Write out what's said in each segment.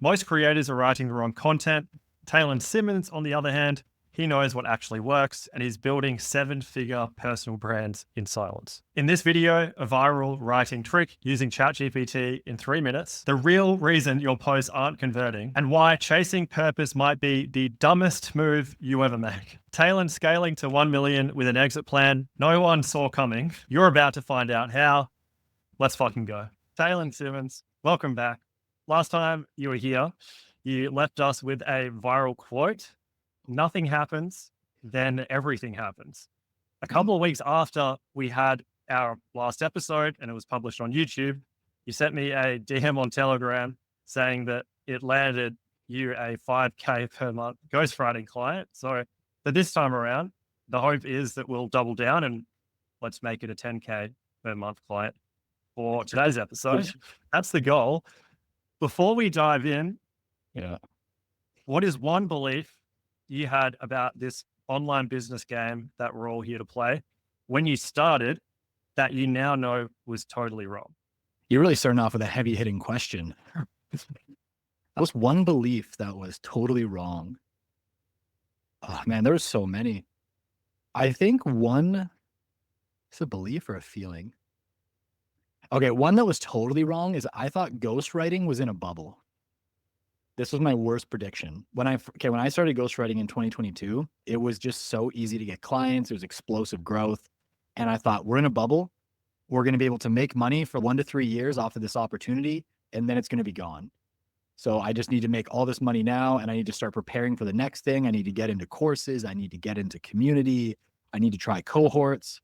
Most creators are writing the wrong content. Taylin Simmonds, on the other hand, he knows what actually works and is building 7-figure personal brands in silence. In this video, a viral writing trick using ChatGPT in 3 minutes, the real reason your posts aren't converting, and why chasing purpose might be the dumbest move you ever make. Taylin scaling to 1 million with an exit plan no one saw coming. You're about to find out how. Let's fucking go. Taylin Simmonds, welcome back. Last time you were here, you left us with a viral quote. Nothing happens, then everything happens. A couple of weeks after we had our last episode and it was published on YouTube, you sent me a DM on Telegram saying that it landed you a 5K per month ghostwriting client. So for this time around, the hope is that we'll double down and let's make it a 10K per month client for today's episode. That's the goal. Before we dive in, what is one belief you had about this online business game that we're all here to play when you started that you now know was totally wrong? You're really starting off with a heavy hitting question. That was one belief that was totally wrong. Oh man, there were so many. I think one, it's a belief or a feeling. Okay, one that was totally wrong is I thought ghostwriting was in a bubble. This was my worst prediction. When I started ghostwriting in 2022, it was just so easy to get clients. It was explosive growth. And I thought, we're in a bubble. We're going to be able to make money for 1 to 3 years off of this opportunity, and then it's going to be gone. So I just need to make all this money now, and I need to start preparing for the next thing. I need to get into courses. I need to get into community. I need to try cohorts.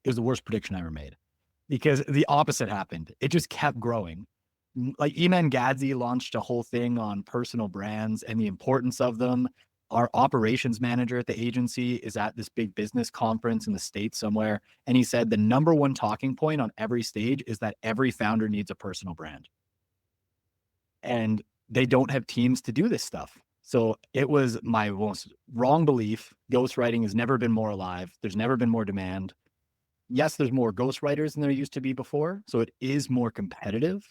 It was the worst prediction I ever made because the opposite happened. It just kept growing. Like Iman Gadzi launched a whole thing on personal brands and the importance of them. Our operations manager at the agency is at this big business conference in the States somewhere. And he said the number one talking point on every stage is that every founder needs a personal brand. And they don't have teams to do this stuff. So it was my most wrong belief. Ghostwriting has never been more alive. There's never been more demand. Yes, there's more ghostwriters than there used to be before. So it is more competitive.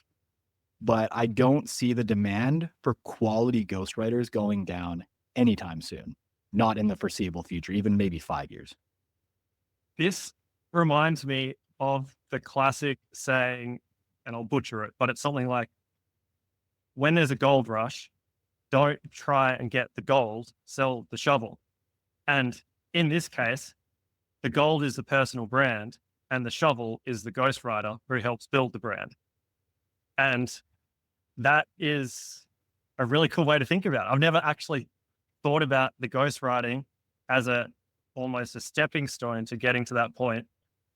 But I don't see the demand for quality ghostwriters going down anytime soon, not in the foreseeable future, even maybe 5 years. This reminds me of the classic saying, and I'll butcher it, but it's something like, when there's a gold rush, don't try and get the gold, sell the shovel. And in this case, the gold is the personal brand and the shovel is the ghostwriter who helps build the brand. And that is a really cool way to think about it. I've never actually thought about the ghostwriting as almost a stepping stone to getting to that point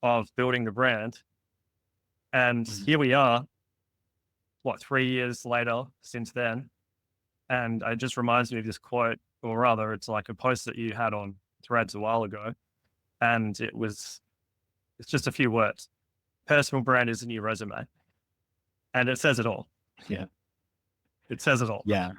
of building the brand. And here we are, 3 years later since then. And it just reminds me of this quote, or rather it's like a post that you had on Threads a while ago. And it's just a few words. Personal brand is in your resume. And it says it all. Yeah. It says it all. Yeah.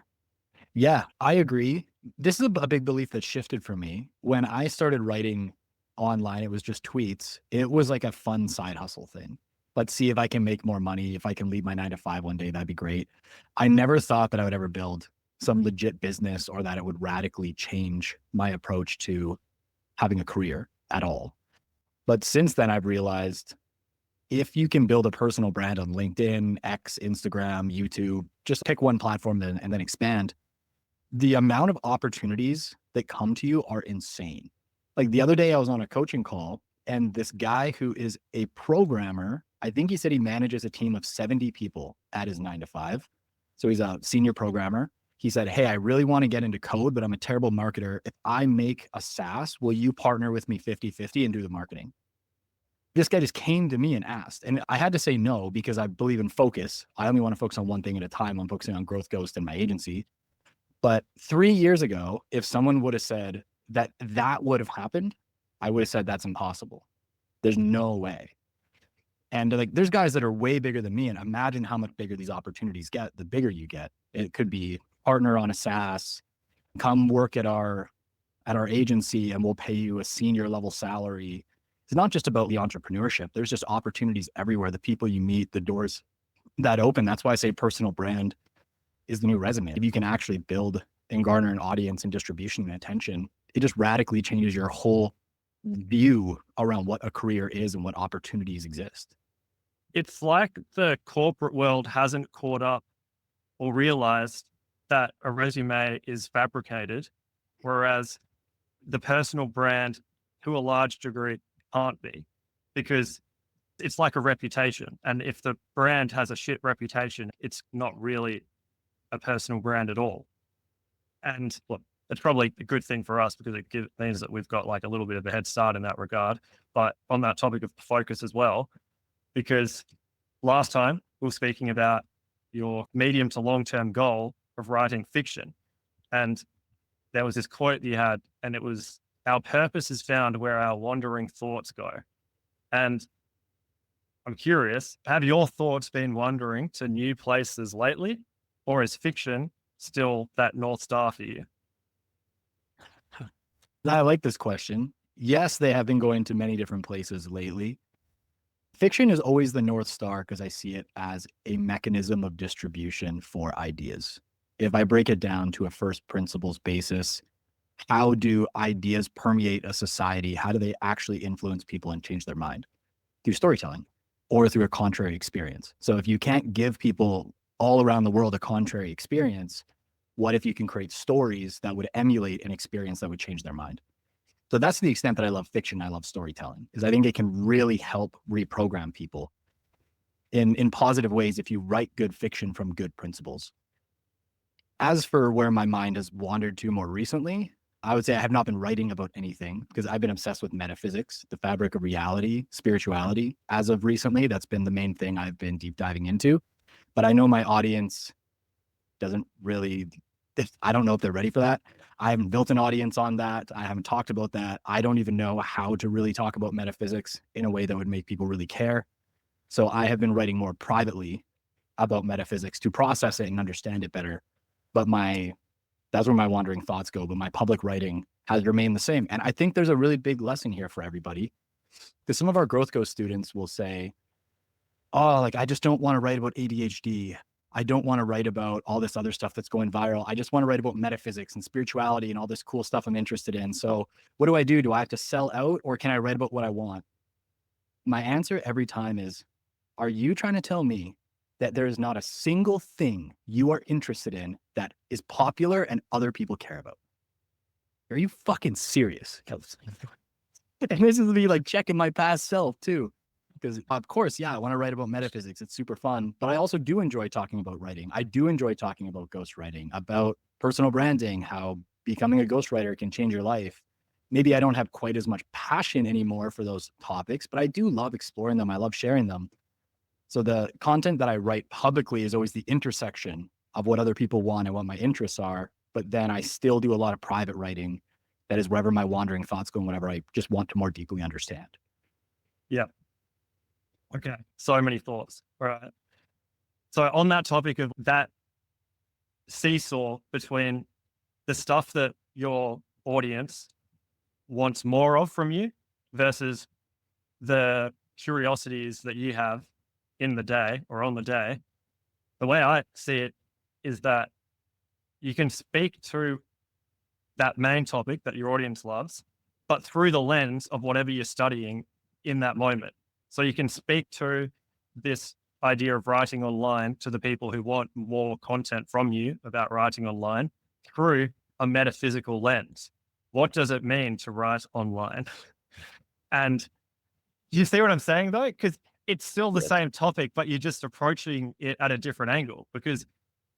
Yeah, I agree. This is a big belief that shifted for me. When I started writing online, it was just tweets. It was like a fun side hustle thing. Let's see if I can make more money. If I can leave my 9 to 5 one day, that'd be great. I never thought that I would ever build some legit business or that it would radically change my approach to having a career at all. But since then, I've realized if you can build a personal brand on LinkedIn, X, Instagram, YouTube, just pick one platform and then expand, the amount of opportunities that come to you are insane. Like the other day, I was on a coaching call and this guy who is a programmer, I think he said he manages a team of 70 people at his 9 to 5. So he's a senior programmer. He said, hey, I really want to get into code, but I'm a terrible marketer. If I make a SaaS, will you partner with me 50-50 and do the marketing? This guy just came to me and asked, and I had to say no because I believe in focus. I only want to focus on one thing at a time. I'm focusing on Growth Ghost and my agency. But 3 years ago, if someone would have said that would have happened, I would have said that's impossible. There's no way. And like, there's guys that are way bigger than me. And imagine how much bigger these opportunities get, the bigger you get. It could be partner on a SaaS, come work at our agency and we'll pay you a senior level salary. It's not just about the entrepreneurship. There's just opportunities everywhere. The people you meet, the doors that open. That's why I say personal brand is the new resume. If you can actually build and garner an audience and distribution and attention, it just radically changes your whole view around what a career is and what opportunities exist. It's like the corporate world hasn't caught up or realized that a resume is fabricated, whereas the personal brand, to a large degree, can't be, because it's like a reputation. And if the brand has a shit reputation, it's not really a personal brand at all. And look, it's probably a good thing for us because means that we've got like a little bit of a head start in that regard. But on that topic of focus as well, because last time we were speaking about your medium to long term goal of writing fiction. And there was this quote that you had, and it was, "Our purpose is found where our wandering thoughts go." And I'm curious, have your thoughts been wandering to new places lately, or is fiction still that North Star for you? I like this question. Yes, they have been going to many different places lately. Fiction is always the North Star because I see it as a mechanism of distribution for ideas. If I break it down to a first principles basis, how do ideas permeate a society? How do they actually influence people and change their mind? Through storytelling or through a contrary experience. So if you can't give people all around the world a contrary experience, what if you can create stories that would emulate an experience that would change their mind? So that's the extent that I love fiction. I love storytelling, is I think it can really help reprogram people in positive ways if you write good fiction from good principles. As for where my mind has wandered to more recently, I would say I have not been writing about anything because I've been obsessed with metaphysics, the fabric of reality, spirituality. As of recently, that's been the main thing I've been deep diving into. But I know my audience doesn't really, I don't know if they're ready for that. I haven't built an audience on that. I haven't talked about that. I don't even know how to really talk about metaphysics in a way that would make people really care. So I have been writing more privately about metaphysics to process it and understand it better. But that's where my wandering thoughts go. But my public writing has remained the same. And I think there's a really big lesson here for everybody. Because some of our Growth Go students will say, oh, like, I just don't want to write about ADHD. I don't want to write about all this other stuff that's going viral. I just want to write about metaphysics and spirituality and all this cool stuff I'm interested in. So what do I do? Do I have to sell out or can I write about what I want? My answer every time is, are you trying to tell me that there is not a single thing you are interested in that is popular and other people care about? Are you fucking serious? And this is me like checking my past self too. Because of course, yeah, I want to write about metaphysics. It's super fun, but I also do enjoy talking about writing. I do enjoy talking about ghostwriting, about personal branding, how becoming a ghostwriter can change your life. Maybe I don't have quite as much passion anymore for those topics, but I do love exploring them. I love sharing them. So the content that I write publicly is always the intersection of what other people want and what my interests are. But then I still do a lot of private writing that is wherever my wandering thoughts go and whatever I just want to more deeply understand. Yeah. Okay. So many thoughts. All right. So on that topic of that seesaw between the stuff that your audience wants more of from you versus the curiosities that you have in the day or on the day, the way I see it is that you can speak to that main topic that your audience loves, but through the lens of whatever you're studying in that moment. So you can speak to this idea of writing online to the people who want more content from you about writing online through a metaphysical lens. What does it mean to write online? And you see what I'm saying though? Because it's still the Yes. same topic, but you're just approaching it at a different angle. Because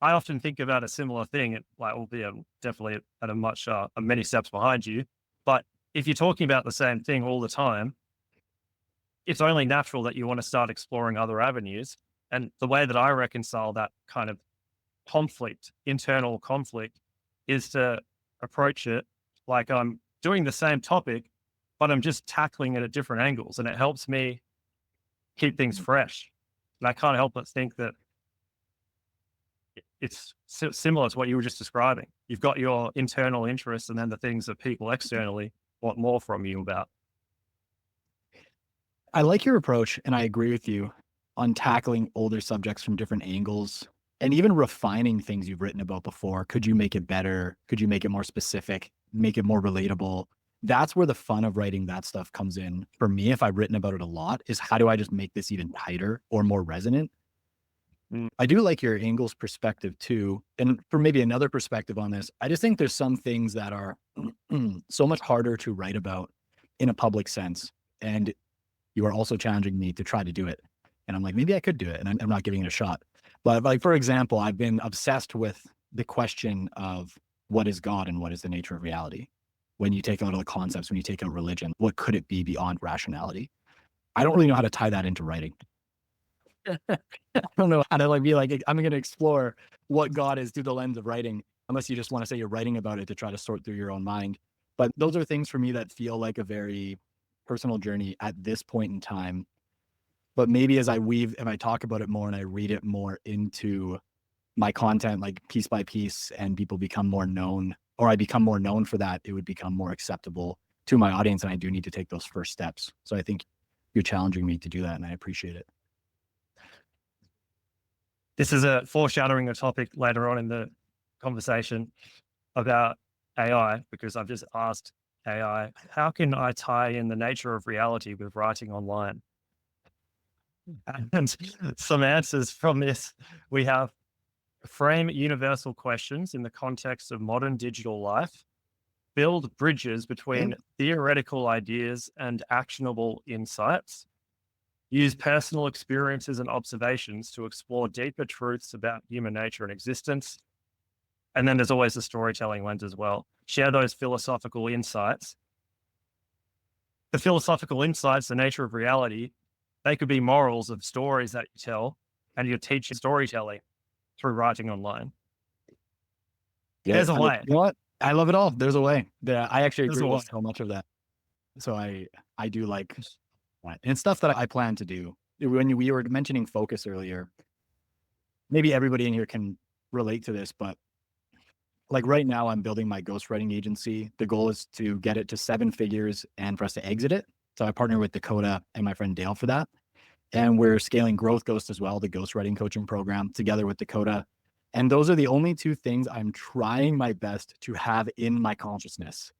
I often think about a similar thing, like albeit definitely at a much many steps behind you. But if you're talking about the same thing all the time, it's only natural that you want to start exploring other avenues. And the way that I reconcile that kind of conflict, internal conflict, is to approach it like I'm doing the same topic, but I'm just tackling it at different angles. And it helps me keep things fresh. And I can't help but think that it's similar to what you were just describing. You've got your internal interests and then the things that people externally want more from you about. I like your approach and I agree with you on tackling older subjects from different angles and even refining things you've written about before. Could you make it better? Could you make it more specific, make it more relatable? That's where the fun of writing that stuff comes in. For me, if I've written about it a lot, is how do I just make this even tighter or more resonant? I do like your Angle's perspective too. And for maybe another perspective on this, I just think there's some things that are so much harder to write about in a public sense. And you are also challenging me to try to do it. And I'm like, maybe I could do it. And I'm not giving it a shot. But like, for example, I've been obsessed with the question of what is God and what is the nature of reality? When you take out all the concepts, when you take out religion, what could it be beyond rationality? I don't really know how to tie that into writing. I don't know how to like be like, I'm going to explore what God is through the lens of writing, unless you just want to say you're writing about it to try to sort through your own mind. But those are things for me that feel like a very personal journey at this point in time. But maybe as if I talk about it more and I read it more into my content, like piece by piece, and people become more known, or I become more known for that, it would become more acceptable to my audience. And I do need to take those first steps. So I think you're challenging me to do that, and I appreciate it. This is a foreshadowing a topic later on in the conversation about AI, because I've just asked AI, how can I tie in the nature of reality with writing online? And some answers from this, we have: frame universal questions in the context of modern digital life, build bridges between theoretical ideas and actionable insights, use personal experiences and observations to explore deeper truths about human nature and existence. And then there's always the storytelling lens as well. Share those philosophical insights. The philosophical insights, the nature of reality, they could be morals of stories that you tell, and you're teaching storytelling through writing online. Yeah, There's a way. you know what? I love it all. There's a way. I actually There's agree a with so much of that. So I do like that. And stuff that I plan to do. When we were mentioning focus earlier, maybe everybody in here can relate to this, but like right now I'm building my ghostwriting agency. The goal is to get it to 7 figures and for us to exit it. So I partner with Dakota and my friend Dale for that. And we're scaling Growth Ghost as well, the ghostwriting coaching program, together with Dakota. And those are the only 2 things I'm trying my best to have in my consciousness.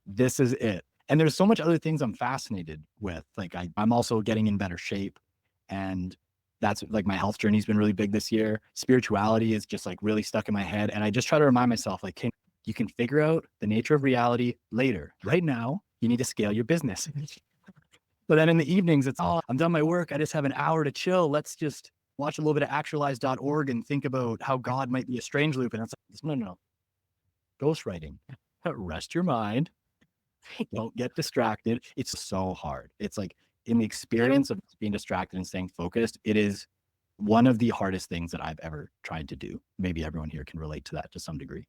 This is it. And there's so much other things I'm fascinated with. Like I'm also getting in better shape, and that's like my health journey's been really big this year. Spirituality is just like really stuck in my head. And I just try to remind myself, like, you can figure out the nature of reality later. Right now, you need to scale your business. But then in the evenings, it's, oh, I'm done my work. I just have an hour to chill. Let's just watch a little bit of actualize.org and think about how God might be a strange loop. And it's like, no. Ghostwriting. Rest your mind. Don't get distracted. It's so hard. It's like in the experience of being distracted and staying focused, it is one of the hardest things that I've ever tried to do. Maybe everyone here can relate to that to some degree.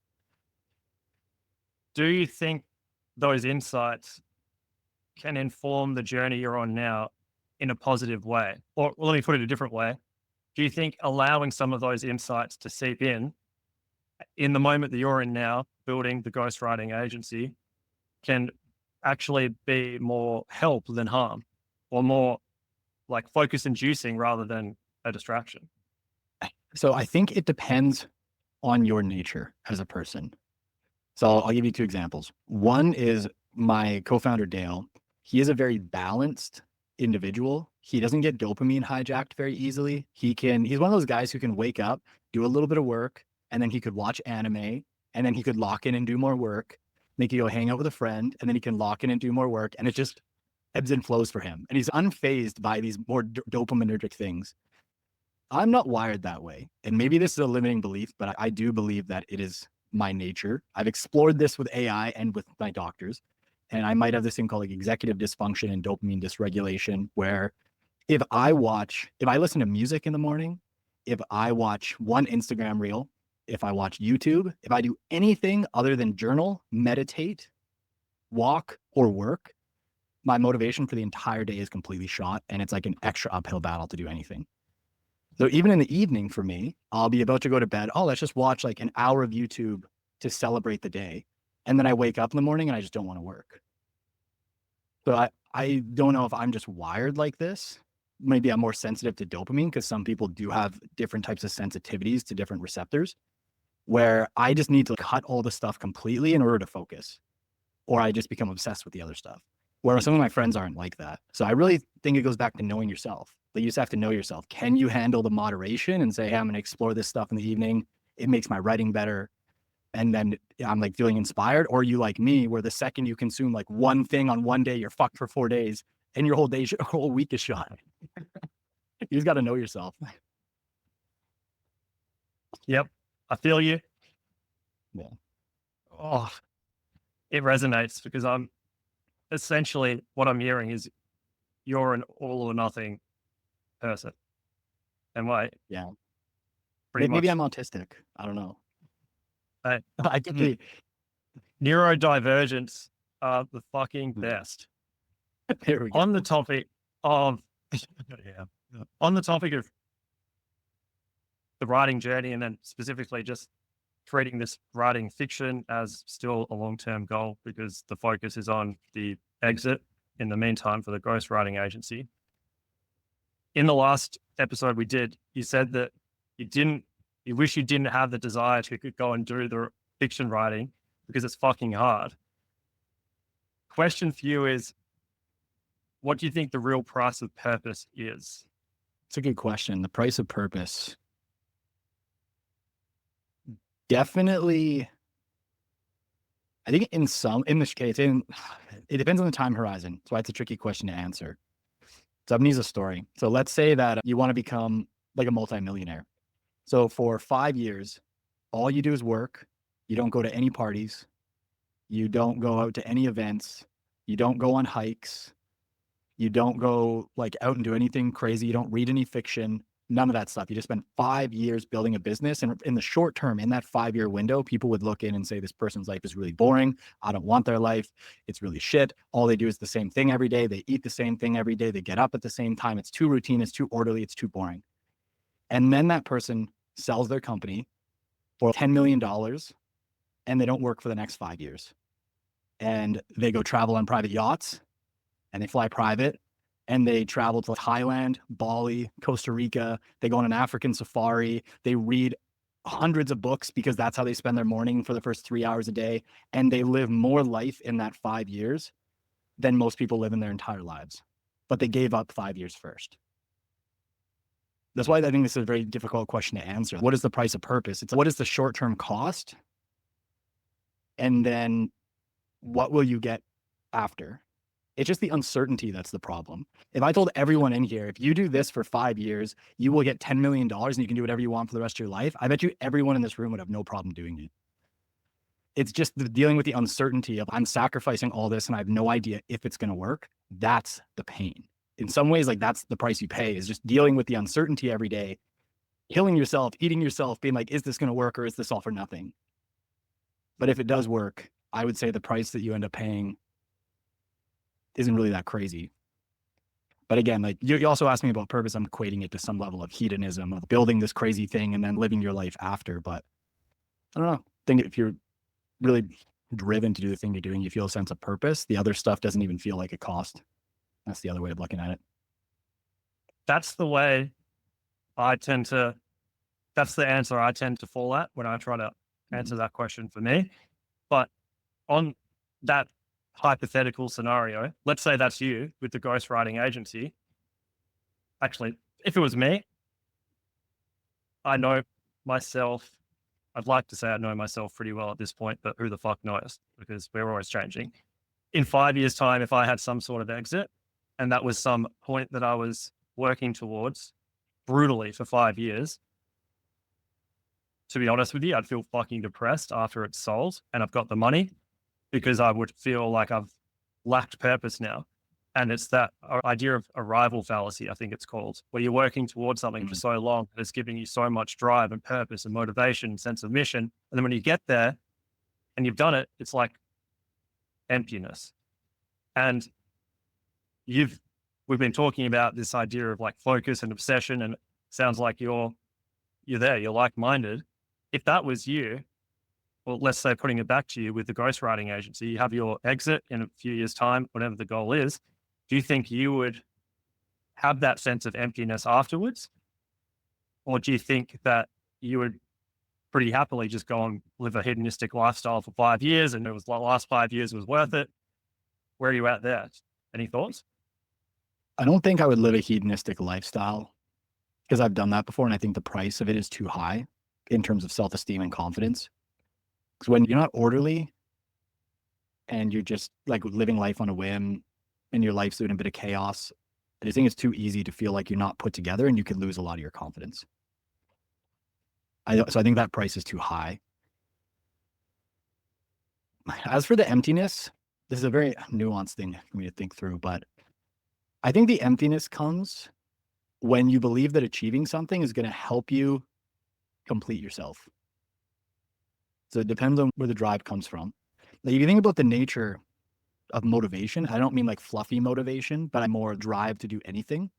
Do you think those insights can inform the journey you're on now in a positive way? Or well, let me put it a different way. Do you think allowing some of those insights to seep in the moment that you're in now, building the ghostwriting agency, can actually be more help than harm, or more like focus inducing rather than a distraction? So I think it depends on your nature as a person. So I'll give you 2 examples. One is my co-founder, Dale. He is a very balanced individual. He doesn't get dopamine hijacked very easily. He's one of those guys who can wake up, do a little bit of work, and then he could watch anime, and then he could lock in and do more work. Then he could go hang out with a friend, and then he can lock in and do more work. And it just ebbs and flows for him. And he's unfazed by these more dopaminergic things. I'm not wired that way. And maybe this is a limiting belief, but I do believe that it is my nature. I've explored this with AI and with my doctors. And I might have this thing called like executive dysfunction and dopamine dysregulation, where if I listen to music in the morning, if I watch one Instagram reel, if I watch YouTube, if I do anything other than journal, meditate, walk, or work, my motivation for the entire day is completely shot. And it's like an extra uphill battle to do anything. So even in the evening for me, I'll be about to go to bed. Oh, let's just watch like an hour of YouTube to celebrate the day. And then I wake up in the morning and I just don't want to work. So I don't know if I'm just wired like this, maybe I'm more sensitive to dopamine because some people do have different types of sensitivities to different receptors, where I just need to cut all the stuff completely in order to focus, or I just become obsessed with the other stuff. Whereas some of my friends aren't like that. So I really think it goes back to knowing yourself. Like, you just have to know yourself. Can you handle the moderation and say, hey, I'm going to explore this stuff in the evening. It makes my writing better. And then I'm like feeling inspired. Or you like me, where the second you consume like one thing on one day, you're fucked for 4 days and your whole week is shot. You just got to know yourself. Yep. I feel you. Yeah. Oh, it resonates because I'm essentially what I'm hearing is you're an all or nothing person. And wait, Yeah. pretty Maybe much I'm autistic. I don't know. uh, I could be. neurodivergence are the fucking Yeah. best. There we go. On the topic of on the topic of the writing journey, and then specifically just treating this writing fiction as still a long-term goal because the focus is on the exit in the meantime for the ghostwriting agency. In the last episode we did, you said that you wish you didn't have the desire to go and do the fiction writing because it's fucking hard. Question for you is, what do you think the real price of purpose is? It's a good question. The price of purpose. Definitely, I think in this case, it depends on the time horizon. That's why it's a tricky question to answer. So I'm gonna use a story. So let's say that you want to become like a multimillionaire. So for 5 years, all you do is work. You don't go to any parties. You don't go out to any events. You don't go on hikes. You don't go like out and do anything crazy. You don't read any fiction, none of that stuff. You just spend 5 years building a business. And in the short term, in that 5-year window, people would look in and say, this person's life is really boring. I don't want their life. It's really shit. All they do is the same thing every day. They eat the same thing every day. They get up at the same time. It's too routine. It's too orderly. It's too boring. And then that person sells their company for $10 million and they don't work for the next 5 years. And they go travel on private yachts and they fly private and they travel to Thailand, Bali, Costa Rica. They go on an African safari. They read hundreds of books because that's how they spend their morning for the first 3 hours a day. And they live more life in that 5 years than most people live in their entire lives. But they gave up 5 years first. That's why I think this is a very difficult question to answer. What is the price of purpose? It's what is the short-term cost? And then what will you get after? It's just the uncertainty that's the problem. If I told everyone in here, if you do this for 5 years, you will get $10 million and you can do whatever you want for the rest of your life, I bet you everyone in this room would have no problem doing it. It's just dealing with the uncertainty of I'm sacrificing all this and I have no idea if it's going to work. That's the pain. In some ways, like that's the price you pay, is just dealing with the uncertainty every day, killing yourself, eating yourself, being like, is this going to work or is this all for nothing? But if it does work, I would say the price that you end up paying isn't really that crazy. But again, like you also asked me about purpose. I'm equating it to some level of hedonism, of building this crazy thing and then living your life after. But I don't know. I think if you're really driven to do the thing you're doing, you feel a sense of purpose. The other stuff doesn't even feel like a cost. That's the other way of looking at it. That's the way that's the answer I tend to fall at when I try to answer that question for me. But on that hypothetical scenario, let's say that's you with the ghostwriting agency. Actually, if it was me, I know myself. I'd like to say I know myself pretty well at this point, but who the fuck knows? Because we're always changing. In 5 years' time, if I had some sort of exit and that was some point that I was working towards brutally for 5 years, to be honest with you, I'd feel fucking depressed after it's sold and I've got the money, because I would feel like I've lacked purpose now. And it's that idea of arrival fallacy, I think it's called, where you're working towards something for so long that it's giving you so much drive and purpose and motivation, sense of mission. And then when you get there and you've done it, it's like emptiness. And we've been talking about this idea of like focus and obsession, and it sounds like you're there, you're like-minded. If that was you, well, let's say putting it back to you with the ghostwriting agency, you have your exit in a few years' time, whatever the goal is. Do you think you would have that sense of emptiness afterwards? Or do you think that you would pretty happily just go and live a hedonistic lifestyle for 5 years and it was the last 5 years was worth it? Where are you at there? Any thoughts? I don't think I would live a hedonistic lifestyle because I've done that before. And I think the price of it is too high in terms of self-esteem and confidence. Because when you're not orderly and you're just like living life on a whim and your life's in a bit of chaos, I just think it's too easy to feel like you're not put together and you could lose a lot of your confidence. So I think that price is too high. As for the emptiness, this is a very nuanced thing for me to think through, but I think the emptiness comes when you believe that achieving something is going to help you complete yourself. So it depends on where the drive comes from. Like if you think about the nature of motivation, I don't mean like fluffy motivation, but I'm more drive to do anything.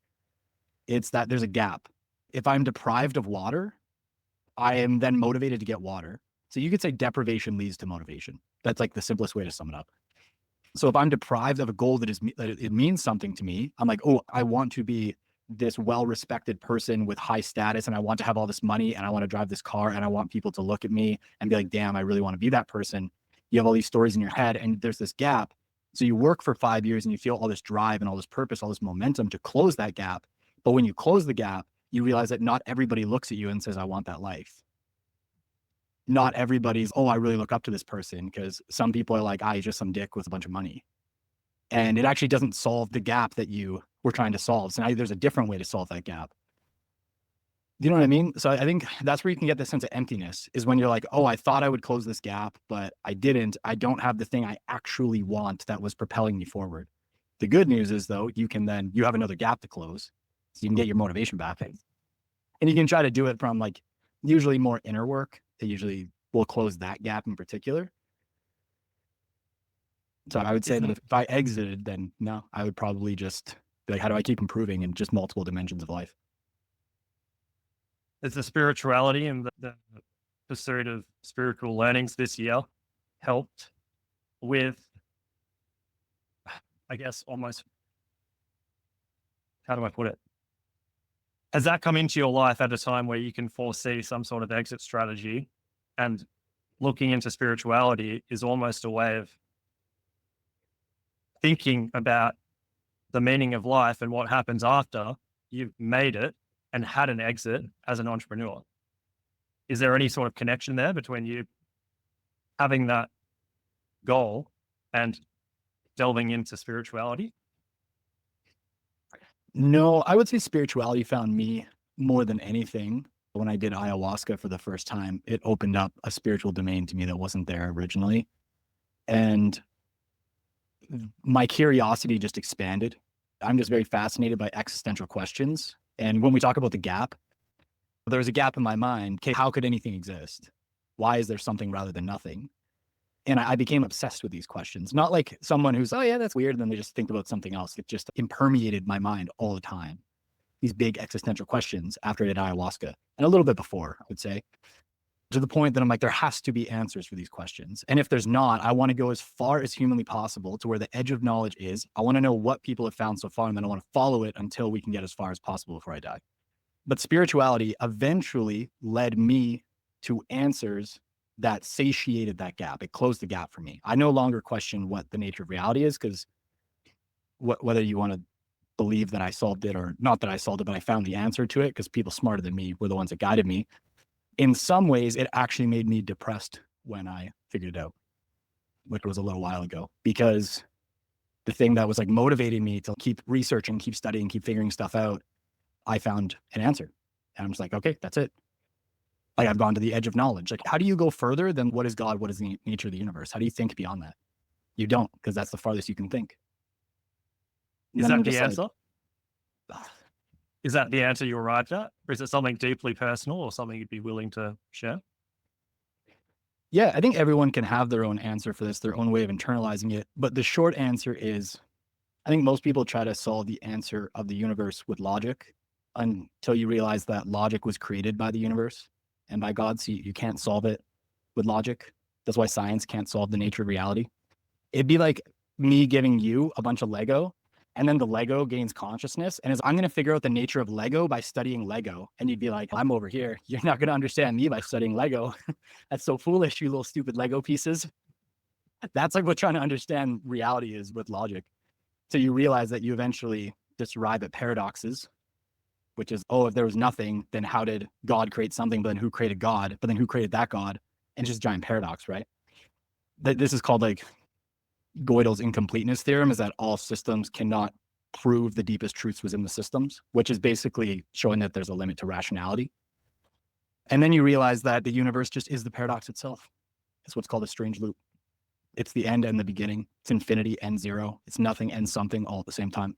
It's that there's a gap. If I'm deprived of water, I am then motivated to get water. So you could say deprivation leads to motivation. That's like the simplest way to sum it up. So if I'm deprived of a goal that it means something to me, I'm like, oh, I want to be this well-respected person with high status, and I want to have all this money, and I want to drive this car, and I want people to look at me and be like, damn, I really want to be that person. You have all these stories in your head, and there's this gap. So you work for 5 years and you feel all this drive and all this purpose, all this momentum to close that gap. But when you close the gap, you realize that not everybody looks at you and says, I want that life. Not everybody's, oh, I really look up to this person, because some people are like, he's just some dick with a bunch of money. And it actually doesn't solve the gap that you were trying to solve. So now there's a different way to solve that gap. Do you know what I mean? So I think that's where you can get the sense of emptiness, is when you're like, oh, I thought I would close this gap, but I didn't. I don't have the thing I actually want that was propelling me forward. The good news is, though, you have another gap to close, so you can get your motivation back. And you can try to do it from like usually more inner work that usually will close that gap in particular. So I would say that if I exited, then no, I would probably just be like, how do I keep improving in just multiple dimensions of life? Is the spirituality and the pursuit of spiritual learnings this year helped with, I guess, almost, how do I put it? Has that come into your life at a time where you can foresee some sort of exit strategy, and looking into spirituality is almost a way of thinking about the meaning of life and what happens after you've made it and had an exit as an entrepreneur? Is there any sort of connection there between you having that goal and delving into spirituality? No, I would say spirituality found me more than anything. When I did ayahuasca for the first time, it opened up a spiritual domain to me that wasn't there originally. And my curiosity just expanded. I'm just very fascinated by existential questions. And when we talk about the gap, there's a gap in my mind. Okay, how could anything exist? Why is there something rather than nothing? And I became obsessed with these questions. Not like someone who's, oh yeah, that's weird, and then they just think about something else. It just impermeated my mind all the time. These big existential questions after I did ayahuasca, and a little bit before, I would say, to the point that I'm like, there has to be answers for these questions. And if there's not, I want to go as far as humanly possible to where the edge of knowledge is. I want to know what people have found so far, and then I want to follow it until we can get as far as possible before I die. But spirituality eventually led me to answers that satiated that gap. It closed the gap for me. I no longer question what the nature of reality is, because whether you want to believe that I solved it or not that I solved it, but I found the answer to it because people smarter than me were the ones that guided me. In some ways, it actually made me depressed when I figured it out, which was a little while ago, because the thing that was like motivating me to keep researching, keep studying, keep figuring stuff out, I found an answer. And I'm just like, okay, that's it. Like I've gone to the edge of knowledge. Like, how do you go further than what is God? What is the nature of the universe? How do you think beyond that? You don't, because that's the farthest you can think. Is that the answer? Is that the answer you arrived at? Or is it something deeply personal or something you'd be willing to share? Yeah, I think everyone can have their own answer for this, their own way of internalizing it. But the short answer is, I think most people try to solve the answer of the universe with logic until you realize that logic was created by the universe and by God. So you can't solve it with logic. That's why science can't solve the nature of reality. It'd be like me giving you a bunch of Lego And then the Lego gains consciousness and is, I'm going to figure out the nature of Lego by studying Lego. And you'd be like, I'm over here. You're not going to understand me by studying Lego. That's so foolish, you little stupid Lego pieces. That's like what trying to understand reality is with logic. So you realize that you eventually just arrive at paradoxes, which is, oh, if there was nothing, then how did God create something? But then who created God? But then who created that God? And just a giant paradox, right? This is called like Gödel's incompleteness theorem, is that all systems cannot prove the deepest truths within the systems, which is basically showing that there's a limit to rationality. And then you realize that the universe just is the paradox itself. It's what's called a strange loop. It's the end and the beginning. It's infinity and zero. It's nothing and something all at the same time.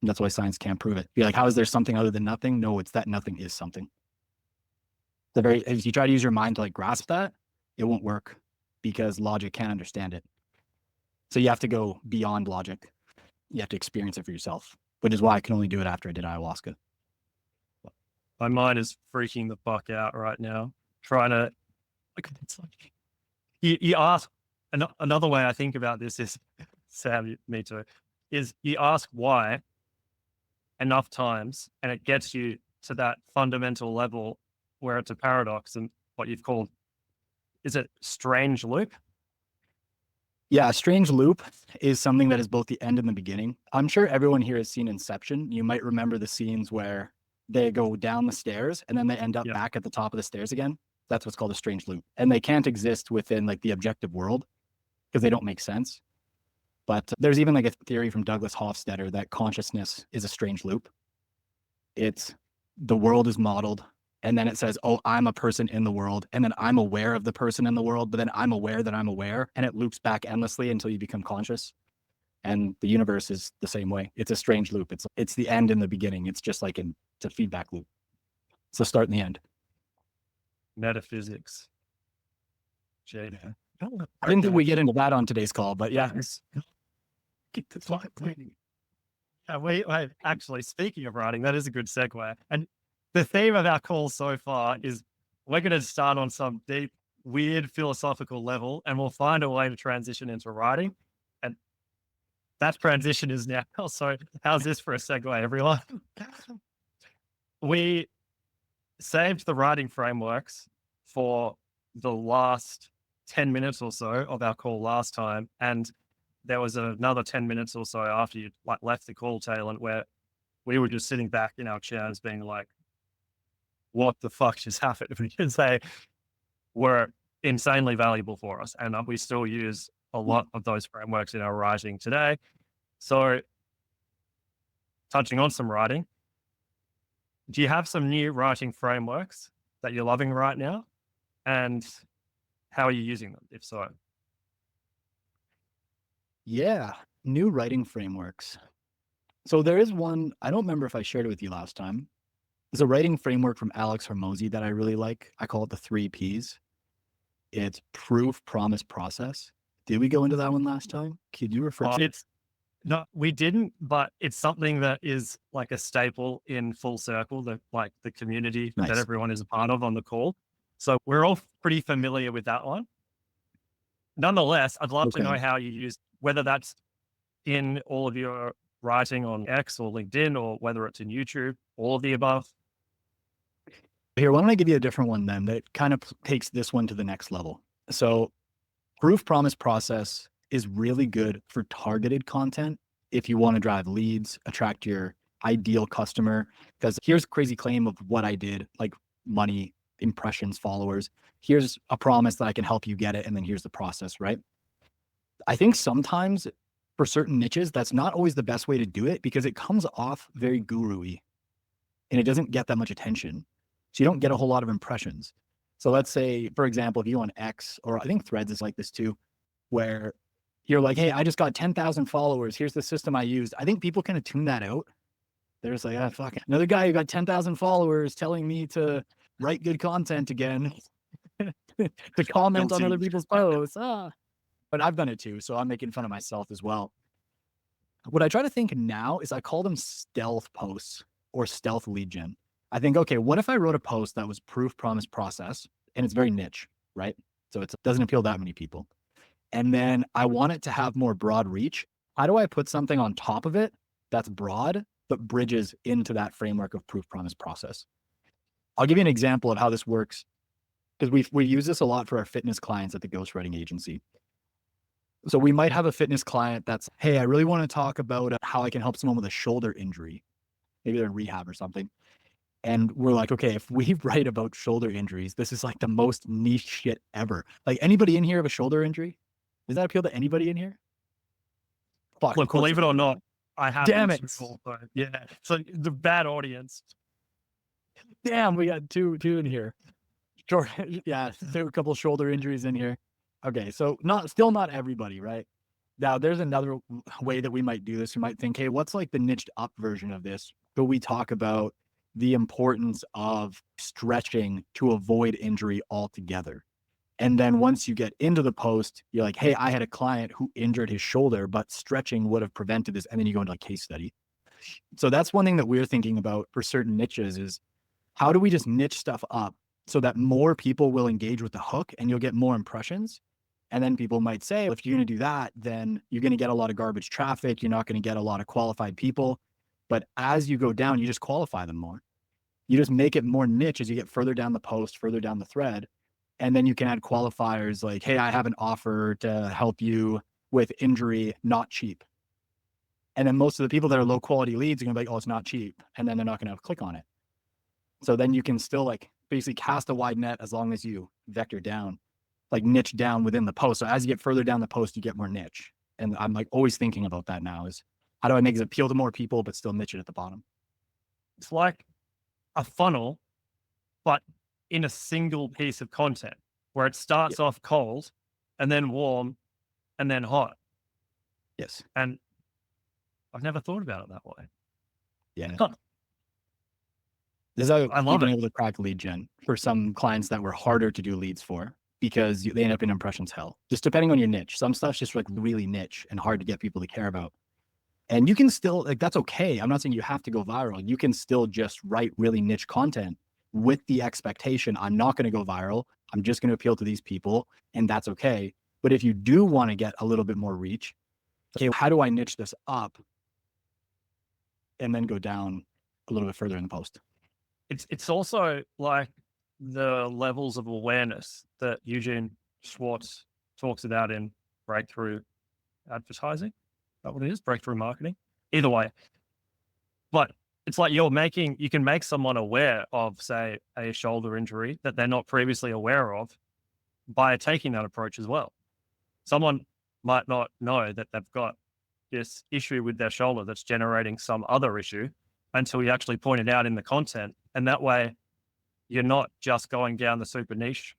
And that's why science can't prove it. You're like, how is there something other than nothing? No, it's that nothing is something. If you try to use your mind to like grasp that, it won't work because logic can't understand it. So you have to go beyond logic. You have to experience it for yourself, which is why I can only do it after I did ayahuasca. My mind is freaking the fuck out right now, trying to, like, it's like, you ask, another way I think about this is, Sam, me too, is you ask why enough times and it gets you to that fundamental level where it's a paradox and what you've called, is it strange loop? Yeah, a strange loop is something that is both the end and the beginning. I'm sure everyone here has seen Inception. You might remember the scenes where they go down the stairs and then they end up back at the top of the stairs again. That's what's called a strange loop. And they can't exist within like the objective world because they don't make sense. But there's even like a theory from Douglas Hofstadter that consciousness is a strange loop. It's the world is modeled and then it says, oh, I'm a person in the world. And then I'm aware of the person in the world, but then I'm aware that I'm aware. And it loops back endlessly until you become conscious. And the universe is the same way. It's a strange loop. It's the end and the beginning. It's just like it's a feedback loop. It's the start and the end. Metaphysics. Jada. I didn't think we get into that on today's call, but yeah. Wait, actually, speaking of writing, that is a good segue. And the theme of our call so far is we're going to start on some deep, weird philosophical level, and we'll find a way to transition into writing. And that transition is now. So how's this for a segue, everyone? We saved the writing frameworks for the last 10 minutes or so of our call last time. And there was another 10 minutes or so after you left the call, Taylin, where we were just sitting back in our chairs being like, what the fuck just happened? Because they were insanely valuable for us. And we still use a lot of those frameworks in our writing today. So touching on some writing, do you have some new writing frameworks that you're loving right now? And how are you using them, if so? Yeah, new writing frameworks. So there is one, I don't remember if I shared it with you last time. There's a writing framework from Alex Hormozy that I really like. I call it the 3 Ps. It's proof, promise, process. Did we go into that one last time? Could you refer to it? No, we didn't, but it's something that is like a staple in Full Circle, the community that everyone is a part of on the call. So we're all pretty familiar with that one. Nonetheless, I'd love to know how you use, whether that's in all of your writing on X or LinkedIn, or whether it's in YouTube, all of the above. Here, why don't I give you a different one then that kind of takes this one to the next level. So proof, promise, process is really good for targeted content if you want to drive leads, attract your ideal customer. Because here's a crazy claim of what I did, like money, impressions, followers. Here's a promise that I can help you get it. And then here's the process, right? I think sometimes for certain niches, that's not always the best way to do it because it comes off very guru-y and it doesn't get that much attention. So you don't get a whole lot of impressions. So let's say, for example, if you on X, or I think Threads is like this too, where you're like, hey, I just got 10,000 followers. Here's the system I used. I think people kind of tune that out. They're just like, ah, fuck it. Another guy who got 10,000 followers telling me to write good content again, to comment on other people's posts. But I've done it too. So I'm making fun of myself as well. What I try to think now is I call them stealth posts or stealth lead gen. I think, okay, what if I wrote a post that was proof, promise, process, and it's very niche, right? So it doesn't appeal to that many people. And then I want it to have more broad reach. how do I put something on top of it that's broad, but bridges into that framework of proof, promise, process? I'll give you an example of how this works, because we use this a lot for our fitness clients at the ghostwriting agency. So we might have a fitness client that's, hey, I really want to talk about how I can help someone with a shoulder injury. Maybe they're in rehab or something. And we're like, okay, if we write about shoulder injuries, this is like the most niche shit ever. Like, anybody in here have a shoulder injury? Does that appeal to anybody in here? Fuck, of Look, course believe it or not, I have. Damn it. Yeah. So the bad audience. Damn, we got two in here. Sure. Yeah, a couple shoulder injuries in here. Okay, so still not everybody, right? Now, there's another way that we might do this. You might think, hey, what's like the niched up version of this? Could we talk about the importance of stretching to avoid injury altogether? And then once you get into the post, you're like, hey, I had a client who injured his shoulder, but stretching would have prevented this. And then you go into a case study. So that's one thing that we're thinking about for certain niches is, how do we just niche stuff up so that more people will engage with the hook and you'll get more impressions? And then people might say, if you're going to do that, then you're going to get a lot of garbage traffic. You're not going to get a lot of qualified people. But as you go down, you just qualify them more. You just make it more niche as you get further down the post, further down the thread. And then you can add qualifiers like, hey, I have an offer to help you with injury, not cheap. And then most of the people that are low quality leads are going to be like, oh, it's not cheap. And then they're not going to click on it. So then you can still like basically cast a wide net as long as you vector down, like niche down within the post. So as you get further down the post, you get more niche. And I'm like always thinking about that now is, how do I make it appeal to more people, but still niche it at the bottom? It's like a funnel, but in a single piece of content where it starts off cold and then warm and then hot. Yes. And I've never thought about it that way. Yeah. Huh. This is how I we've love been it. able to crack lead gen for some clients that were harder to do leads for because they end up in impressions hell, just depending on your niche. Some stuff's just like really niche and hard to get people to care about. And you can still, like, that's okay. I'm not saying you have to go viral. You can still just write really niche content with the expectation, I'm not going to go viral. I'm just going to appeal to these people, and that's okay. But if you do want to get a little bit more reach, okay, how do I niche this up and then go down a little bit further in the post? It's also like the levels of awareness that Eugene Schwartz talks about in breakthrough advertising. Is that what it is? Breakthrough marketing? Either way. But it's like you can make someone aware of, say, a shoulder injury that they're not previously aware of by taking that approach as well. Someone might not know that they've got this issue with their shoulder that's generating some other issue until you actually point it out in the content. And that way you're not just going down the super niche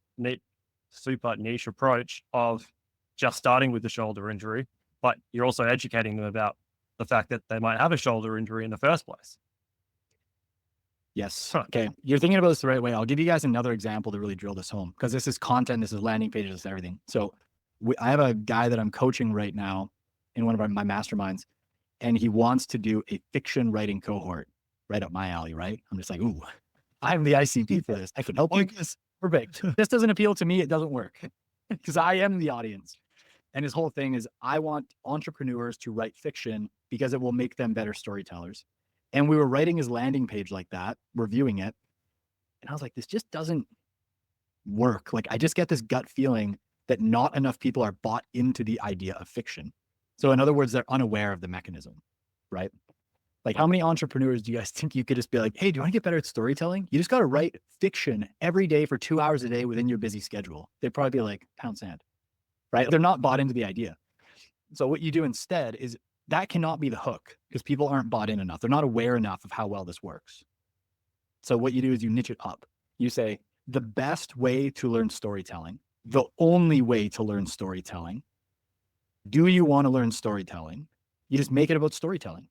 approach of just starting with the shoulder injury, but you're also educating them about the fact that they might have a shoulder injury in the first place. Yes. Okay. You're thinking about this the right way. I'll give you guys another example to really drill this home, because this is content, this is landing pages, this is everything. So I have a guy that I'm coaching right now in one of my masterminds, and he wants to do a fiction writing cohort. Right up my alley, right? I'm just like, ooh, I'm the ICP for this. I can help you. Perfect. This doesn't appeal to me. It doesn't work because I am the audience. And his whole thing is, I want entrepreneurs to write fiction because it will make them better storytellers. And we were writing his landing page like that, reviewing it. And I was like, this just doesn't work. Like, I just get this gut feeling that not enough people are bought into the idea of fiction. So in other words, they're unaware of the mechanism, right? Like, how many entrepreneurs do you guys think you could just be like, hey, do you want to get better at storytelling? You just got to write fiction every day for 2 hours a day within your busy schedule. They'd probably be like, pound sand, right? They're not bought into the idea. So what you do instead is, that cannot be the hook because people aren't bought in enough. They're not aware enough of how well this works. So what you do is you niche it up. You say, the best way to learn storytelling, the only way to learn storytelling. Do you want to learn storytelling? You just make it about storytelling.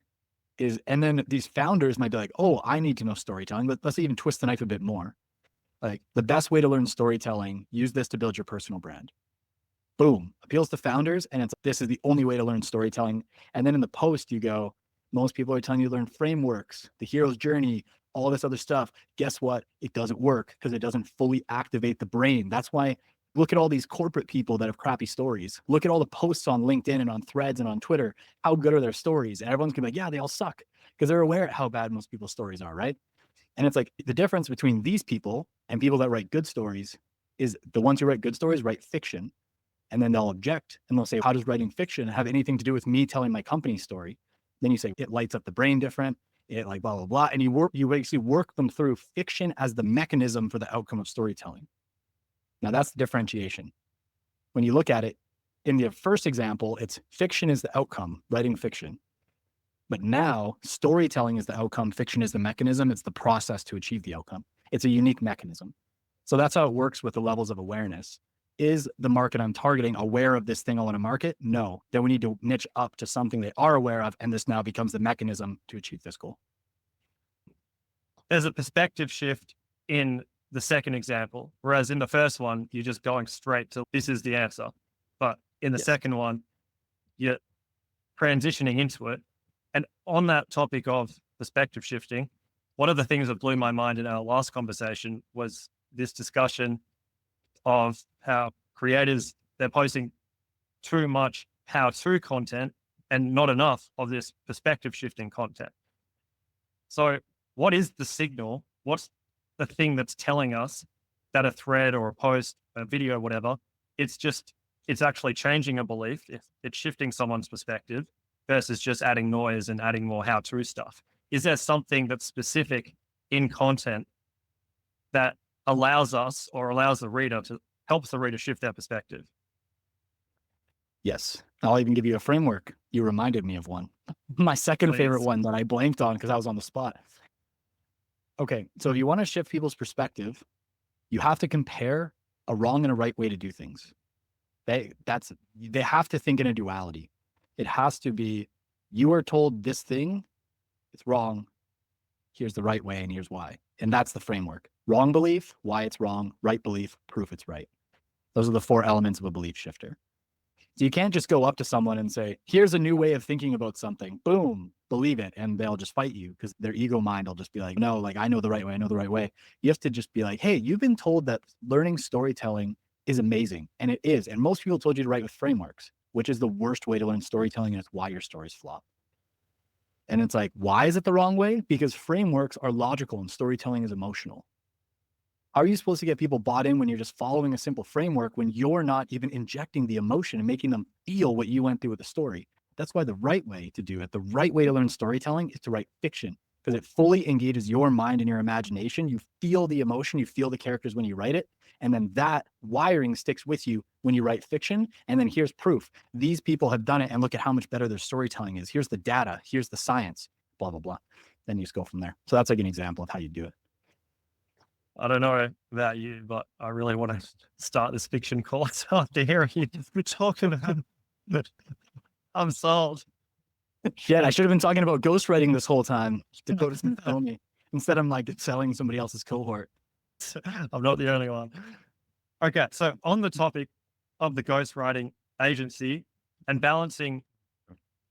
And then these founders might be like, oh, I need to know storytelling, but let's even twist the knife a bit more. Like, the best way to learn storytelling, use this to build your personal brand. Boom, appeals to founders. And this is the only way to learn storytelling. And then in the post, you go, most people are telling you to learn frameworks, the hero's journey, all this other stuff. Guess what? It doesn't work because it doesn't fully activate the brain. That's why Look at all these corporate people that have crappy stories. Look at all the posts on LinkedIn and on Threads and on Twitter. How good are their stories? And everyone's gonna be like, yeah, they all suck, because they're aware of how bad most people's stories are, right? And it's like the difference between these people and people that write good stories is the ones who write good stories write fiction, and then they'll object and they'll say, how does writing fiction have anything to do with me telling my company's story? Then you say it lights up the brain different, it like blah, blah, blah. And you basically work them through fiction as the mechanism for the outcome of storytelling. Now that's the differentiation. When you look at it, in the first example, it's fiction is the outcome, writing fiction. But now storytelling is the outcome, fiction is the mechanism, it's the process to achieve the outcome. It's a unique mechanism. So that's how it works with the levels of awareness. Is the market I'm targeting aware of this thing I want to market? No. Then we need to niche up to something they are aware of, and this now becomes the mechanism to achieve this goal. There's a perspective shift in the second example, whereas in the first one, you're just going straight to this is the answer. But in the second one, you're transitioning into it. And on that topic of perspective shifting, one of the things that blew my mind in our last conversation was this discussion of how creators, they're posting too much how-to content and not enough of this perspective shifting content. So what is the signal? What's the thing that's telling us that a thread or a post, a video, whatever, it's actually changing a belief. It's shifting someone's perspective versus just adding noise and adding more how-to stuff. Is there something that's specific in content that allows us or allows the reader to helps the reader shift their perspective? Yes. I'll even give you a framework. You reminded me of one. My second favorite one that I blanked on because I was on the spot. Okay. So if you want to shift people's perspective, you have to compare a wrong and a right way to do things. They have to think in a duality. It has to be, you are told this thing, it's wrong. Here's the right way and here's why. And that's the framework. Wrong belief, why it's wrong. Right belief, proof it's right. Those are the 4 elements of a belief shifter. So you can't just go up to someone and say, here's a new way of thinking about something. Boom, believe it. And they'll just fight you because their ego mind will just be like, no, like I know the right way. I know the right way. You have to just be like, hey, you've been told that learning storytelling is amazing. And it is. And most people told you to write with frameworks, which is the worst way to learn storytelling. And it's why your stories flop. And it's like, why is it the wrong way? Because frameworks are logical and storytelling is emotional. How are you supposed to get people bought in when you're just following a simple framework when you're not even injecting the emotion and making them feel what you went through with the story? That's why the right way to do it, the right way to learn storytelling is to write fiction, because it fully engages your mind and your imagination. You feel the emotion, you feel the characters when you write it. And then that wiring sticks with you when you write fiction. And then here's proof. These people have done it and look at how much better their storytelling is. Here's the data, here's the science, blah, blah, blah. Then you just go from there. So that's like an example of how you do it. I don't know about you, but I really want to start this fiction course after hearing you talking about it. I'm sold. Shit, I should have been talking about ghostwriting this whole time. Dakota's been telling me. Instead, I'm like selling somebody else's cohort. I'm not the only one. Okay, so on the topic of the ghostwriting agency and balancing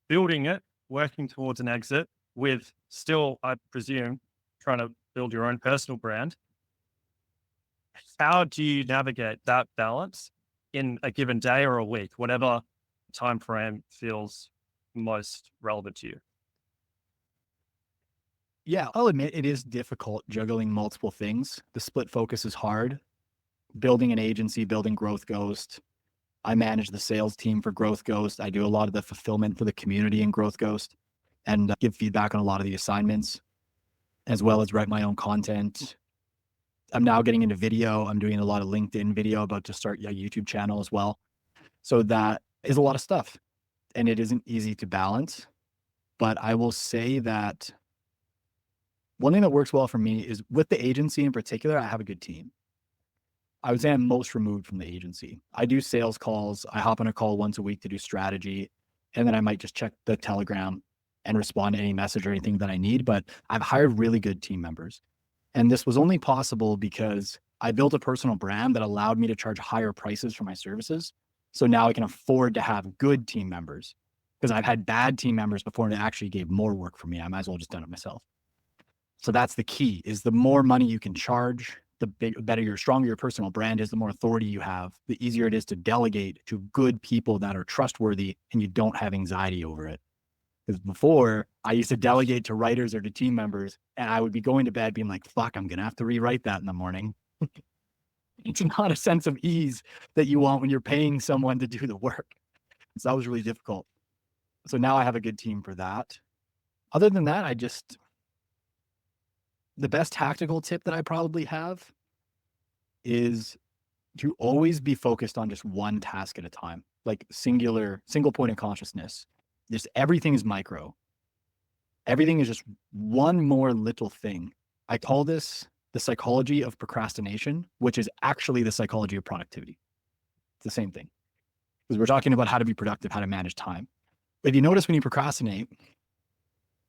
building it, working towards an exit with still, I presume, trying to build your own personal brand. How do you navigate that balance in a given day or a week, whatever time frame feels most relevant to you? Yeah, I'll admit it is difficult juggling multiple things. The split focus is hard. Building an agency, building Growth Ghost. I manage the sales team for Growth Ghost. I do a lot of the fulfillment for the community in Growth Ghost and give feedback on a lot of the assignments, as well as write my own content. I'm now getting into video. I'm doing a lot of LinkedIn video, about to start a YouTube channel as well. So that is a lot of stuff and it isn't easy to balance. But I will say that one thing that works well for me is with the agency in particular, I have a good team. I would say I'm most removed from the agency. I do sales calls. I hop on a call once a week to do strategy. And then I might just check the Telegram and respond to any message or anything that I need. But I've hired really good team members. And this was only possible because I built a personal brand that allowed me to charge higher prices for my services. So now I can afford to have good team members, because I've had bad team members before and it actually gave more work for me. I might as well just done it myself. So that's the key, is the more money you can charge, the stronger your personal brand is, the more authority you have, the easier it is to delegate to good people that are trustworthy and you don't have anxiety over it. Because before, I used to delegate to writers or to team members, and I would be going to bed being like, fuck, I'm going to have to rewrite that in the morning. It's not a sense of ease that you want when you're paying someone to do the work. So that was really difficult. So now I have a good team for that. Other than that, the best tactical tip that I probably have is to always be focused on just one task at a time, like single point of consciousness. Just everything is micro. Everything is just one more little thing. I call this the psychology of procrastination, which is actually the psychology of productivity. It's the same thing. Because we're talking about how to be productive, how to manage time. But if you notice when you procrastinate,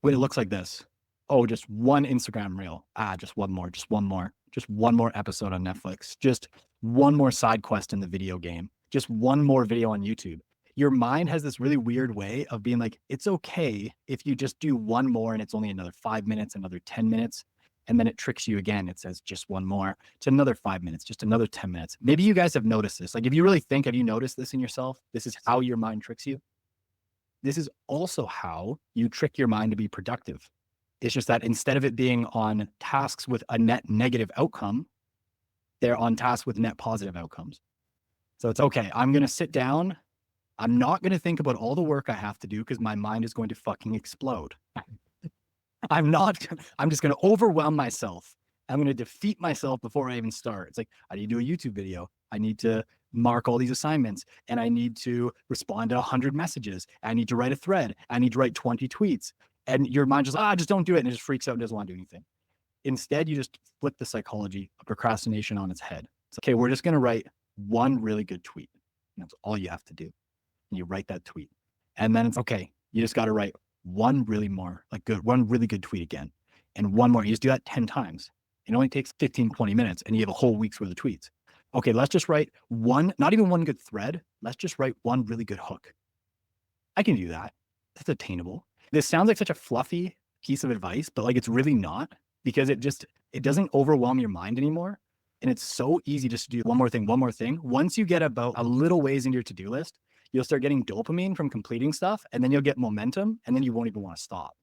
when it looks like this, oh, just one Instagram reel. Just one more, just one more, just one more episode on Netflix, just one more side quest in the video game, just one more video on YouTube. Your mind has this really weird way of being like, it's okay if you just do one more and it's only another 5 minutes, another 10 minutes. And then it tricks you again. It says just one more to another 5 minutes, just another 10 minutes. Maybe you guys have noticed this. Like, if you really think, have you noticed this in yourself? This is how your mind tricks you. This is also how you trick your mind to be productive. It's just that instead of it being on tasks with a net negative outcome, they're on tasks with net positive outcomes. So it's okay. I'm going to sit down. I'm not going to think about all the work I have to do because my mind is going to fucking explode. I'm just going to overwhelm myself. I'm going to defeat myself before I even start. It's like, I need to do a YouTube video. I need to mark all these assignments, and I need to respond to 100 messages. I need to write a thread. I need to write 20 tweets. And your mind just don't do it. And it just freaks out and doesn't want to do anything. Instead, you just flip the psychology of procrastination on its head. It's okay. We're just going to write one really good tweet. And that's all you have to do. And you write that tweet. And then it's okay. You just got to write one really good tweet again. And one more. You just do that 10 times. It only takes 15, 20 minutes and you have a whole week's worth of tweets. Okay, let's just write one, not even one good thread. Let's just write one really good hook. I can do that. That's attainable. This sounds like such a fluffy piece of advice, but like, it's really not, because it doesn't overwhelm your mind anymore. And it's so easy just to do one more thing. Once you get about a little ways into your to-do list, you'll start getting dopamine from completing stuff, and then you'll get momentum, and then you won't even want to stop.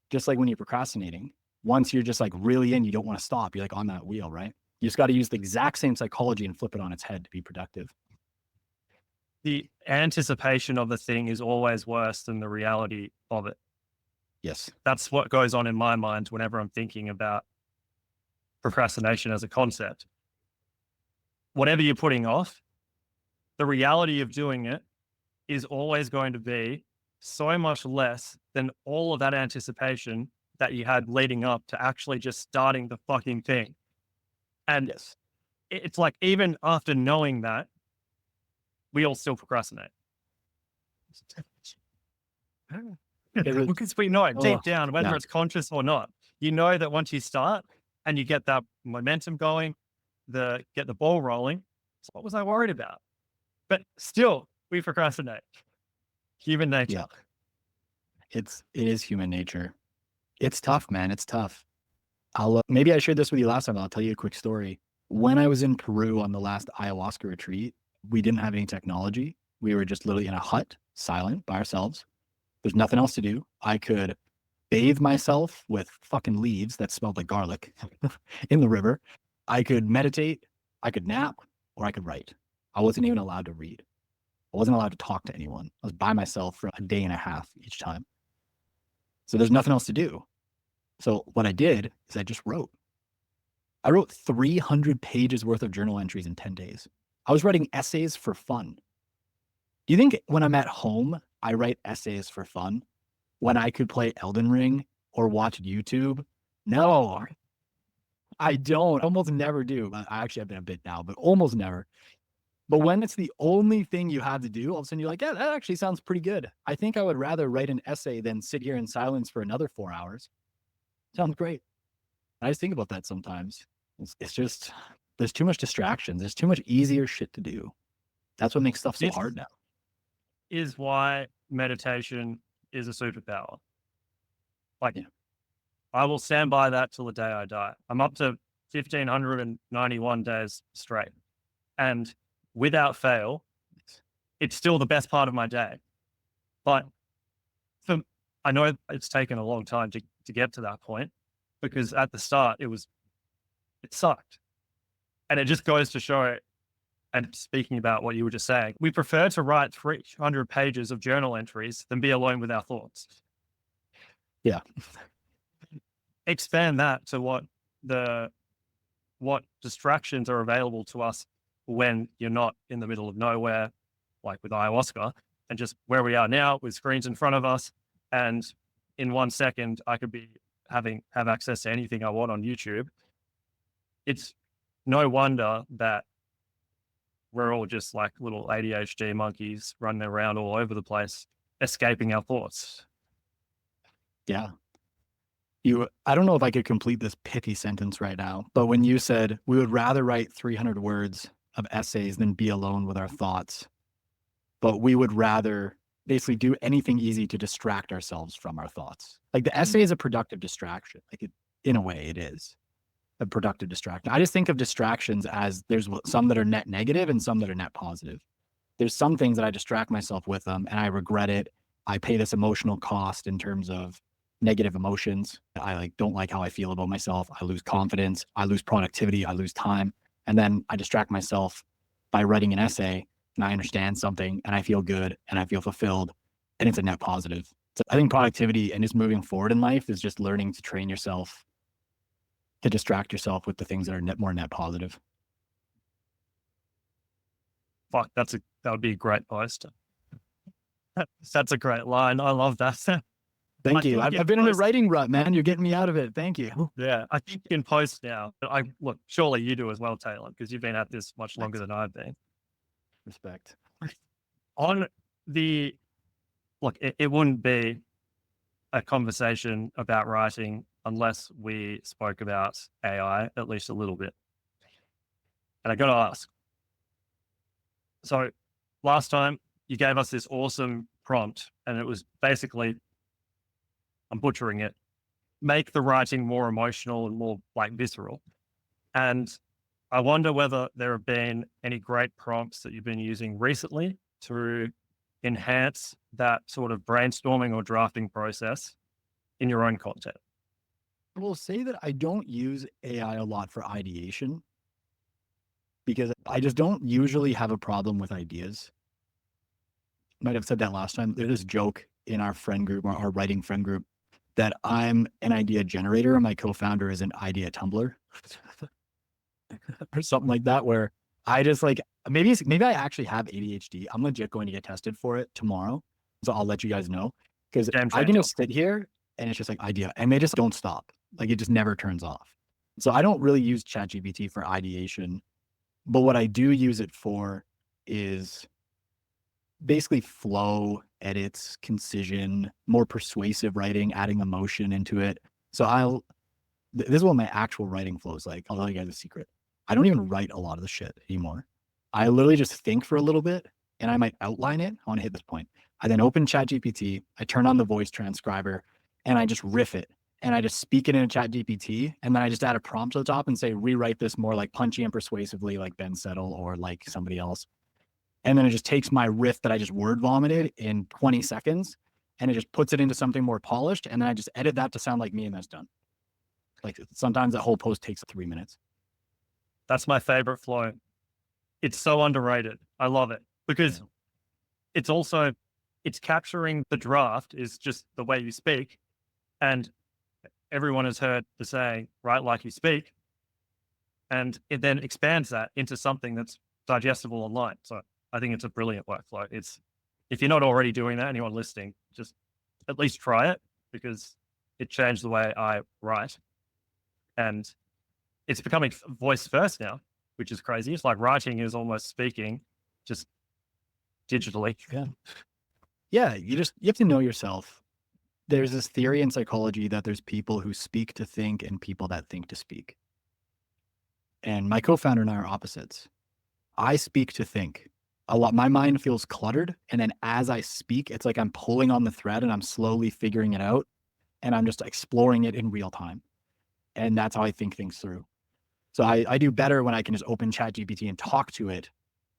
Just like when you're procrastinating, once you're just like really in, you don't want to stop. You're like on that wheel, right? You just got to use the exact same psychology and flip it on its head to be productive. The anticipation of the thing is always worse than the reality of it. Yes. That's what goes on in my mind whenever I'm thinking about procrastination as a concept. Whatever you're putting off, the reality of doing it is always going to be so much less than all of that anticipation that you had leading up to actually just starting the fucking thing. And yes, it's like, even after knowing that, we all still procrastinate. Because we know it deep down, whether it's conscious or not. You know that once you start and you get that momentum going, get the ball rolling, so what was I worried about? But still, we procrastinate. Human nature. Yeah. It is human nature. It's tough, man. It's tough. Maybe I shared this with you last time. I'll tell you a quick story. When I was in Peru on the last ayahuasca retreat, we didn't have any technology. We were just literally in a hut, silent, by ourselves. There's nothing else to do. I could bathe myself with fucking leaves that smelled like garlic in the river. I could meditate, I could nap, or I could write. I wasn't even allowed to read. I wasn't allowed to talk to anyone. I was by myself for a day and a half each time. So there's nothing else to do. So what I did is I just wrote. I wrote 300 pages worth of journal entries in 10 days. I was writing essays for fun. Do you think when I'm at home, I write essays for fun when I could play Elden Ring or watch YouTube? No, I don't. Almost never do. I actually have been a bit now, but almost never. But when it's the only thing you have to do, all of a sudden you're like, yeah, that actually sounds pretty good. I think I would rather write an essay than sit here in silence for another 4 hours. Sounds great. I just think about that sometimes. It's just, there's too much distraction. There's too much easier shit to do. That's what makes stuff so hard now. Is why meditation is a superpower. Like, I will stand by that till the day I die. I'm up to 1,591 days straight. And without fail, it's still the best part of my day. But I know it's taken a long time to get to that point, because at the start it sucked. And it just goes to show, and speaking about what you were just saying, we prefer to write 300 pages of journal entries than be alone with our thoughts. Yeah. Expand that to what distractions are available to us when you're not in the middle of nowhere, like with ayahuasca, and just where we are now with screens in front of us. And in 1 second, I could have access to anything I want on YouTube. It's no wonder that we're all just like little ADHD monkeys running around all over the place, escaping our thoughts. Yeah. I don't know if I could complete this pithy sentence right now, but when you said we would rather write 300 words of essays than be alone with our thoughts, but we would rather basically do anything easy to distract ourselves from our thoughts. Like the essay is a productive distraction. In a way, it is a productive distraction. I just think of distractions as there's some that are net negative and some that are net positive. There's some things that I distract myself with them and I regret it. I pay this emotional cost in terms of negative emotions. I don't like how I feel about myself. I lose confidence. I lose productivity. I lose time. And then I distract myself by writing an essay, and I understand something and I feel good and I feel fulfilled, and it's a net positive. So I think productivity and just moving forward in life is just learning to train yourself to distract yourself with the things that are more net positive. Fuck, that would be a great post. That's a great line. I love that. Thank you. I've been in a writing rut, man. You're getting me out of it. Thank you. Yeah, I think you can post now. But look, surely you do as well, Taylor, because you've been at this much longer than I've been. Respect. On the look, it wouldn't be a conversation about writing unless we spoke about AI at least a little bit. And I got to ask. So last time you gave us this awesome prompt, and it was basically, I'm butchering it, make the writing more emotional and more like visceral. And I wonder whether there have been any great prompts that you've been using recently to enhance that sort of brainstorming or drafting process in your own content. I will say that I don't use AI a lot for ideation because I just don't usually have a problem with ideas. Might have said that last time. There's this joke in our friend group, our writing friend group, that I'm an idea generator and my co-founder is an idea tumbler or something like that, where I just maybe I actually have ADHD. I'm legit going to get tested for it tomorrow. So I'll let you guys know, because I can just sit here and it's just like idea and they just don't stop. It just never turns off. So I don't really use ChatGPT for ideation, but what I do use it for is basically flow, edits, concision, more persuasive writing, adding emotion into it. So this is what my actual writing flow is like. I'll tell you guys a secret. I don't even write a lot of the shit anymore. I literally just think for a little bit and I might outline it. I want to hit this point. I then open ChatGPT, I turn on the voice transcriber and I just riff it. And I just speak it in a ChatGPT, and then I just add a prompt to the top and say, rewrite this more like punchy and persuasively like Ben Settle or like somebody else. And then it just takes my riff that I just word vomited in 20 seconds and it just puts it into something more polished. And then I just edit that to sound like me and that's done. Sometimes that whole post takes 3 minutes. That's my favorite flow. It's so underrated. I love it because it's capturing the draft is just the way you speak. And everyone has heard the saying, write like you speak. And it then expands that into something that's digestible online. So I think it's a brilliant workflow. If you're not already doing that, anyone listening, just at least try it, because it changed the way I write. And it's becoming voice first now, which is crazy. It's like writing is almost speaking, just digitally. Yeah. Yeah. You have to know yourself. There's this theory in psychology that there's people who speak to think and people that think to speak. And my co-founder and I are opposites. I speak to think a lot. My mind feels cluttered. And then as I speak, it's like I'm pulling on the thread and I'm slowly figuring it out. And I'm just exploring it in real time. And that's how I think things through. So I do better when I can just open ChatGPT and talk to it.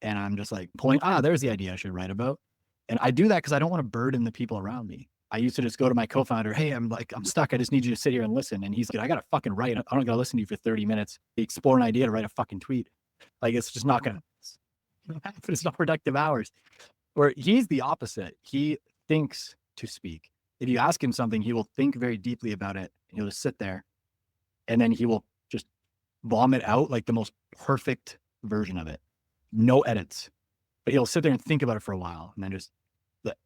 And I'm just like pulling, there's the idea I should write about. And I do that because I don't want to burden the people around me. I used to just go to my co-founder, hey, I'm stuck. I just need you to sit here and listen. And he's like, I got to fucking write. I don't got to listen to you for 30 minutes. Explore an idea to write a fucking tweet. Like, it's just not going to happen. It's not productive hours. Where he's the opposite. He thinks to speak. If you ask him something, he will think very deeply about it. And he'll just sit there and then he will just vomit out like the most perfect version of it. No edits. But he'll sit there and think about it for a while and then just,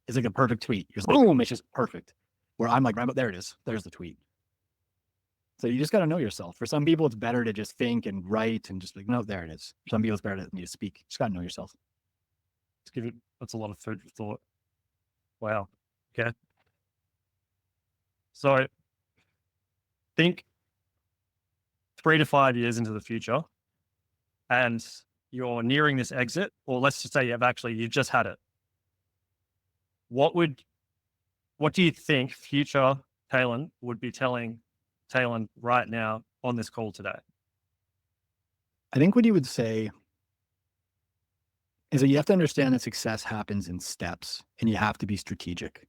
it's like a perfect tweet. You're just like, boom, it's just perfect. Where I'm like, there it is. There's the tweet. So you just got to know yourself. For some people, it's better to just think and write and just like, no, there it is. For some people, it's better to speak. You just got to know yourself. That's a lot of food for thought. Wow. Okay. So think 3 to 5 years into the future and you're nearing this exit, or let's just say you've just had it. What do you think future Taylin would be telling Taylin right now on this call today? I think what you would say is that you have to understand that success happens in steps and you have to be strategic.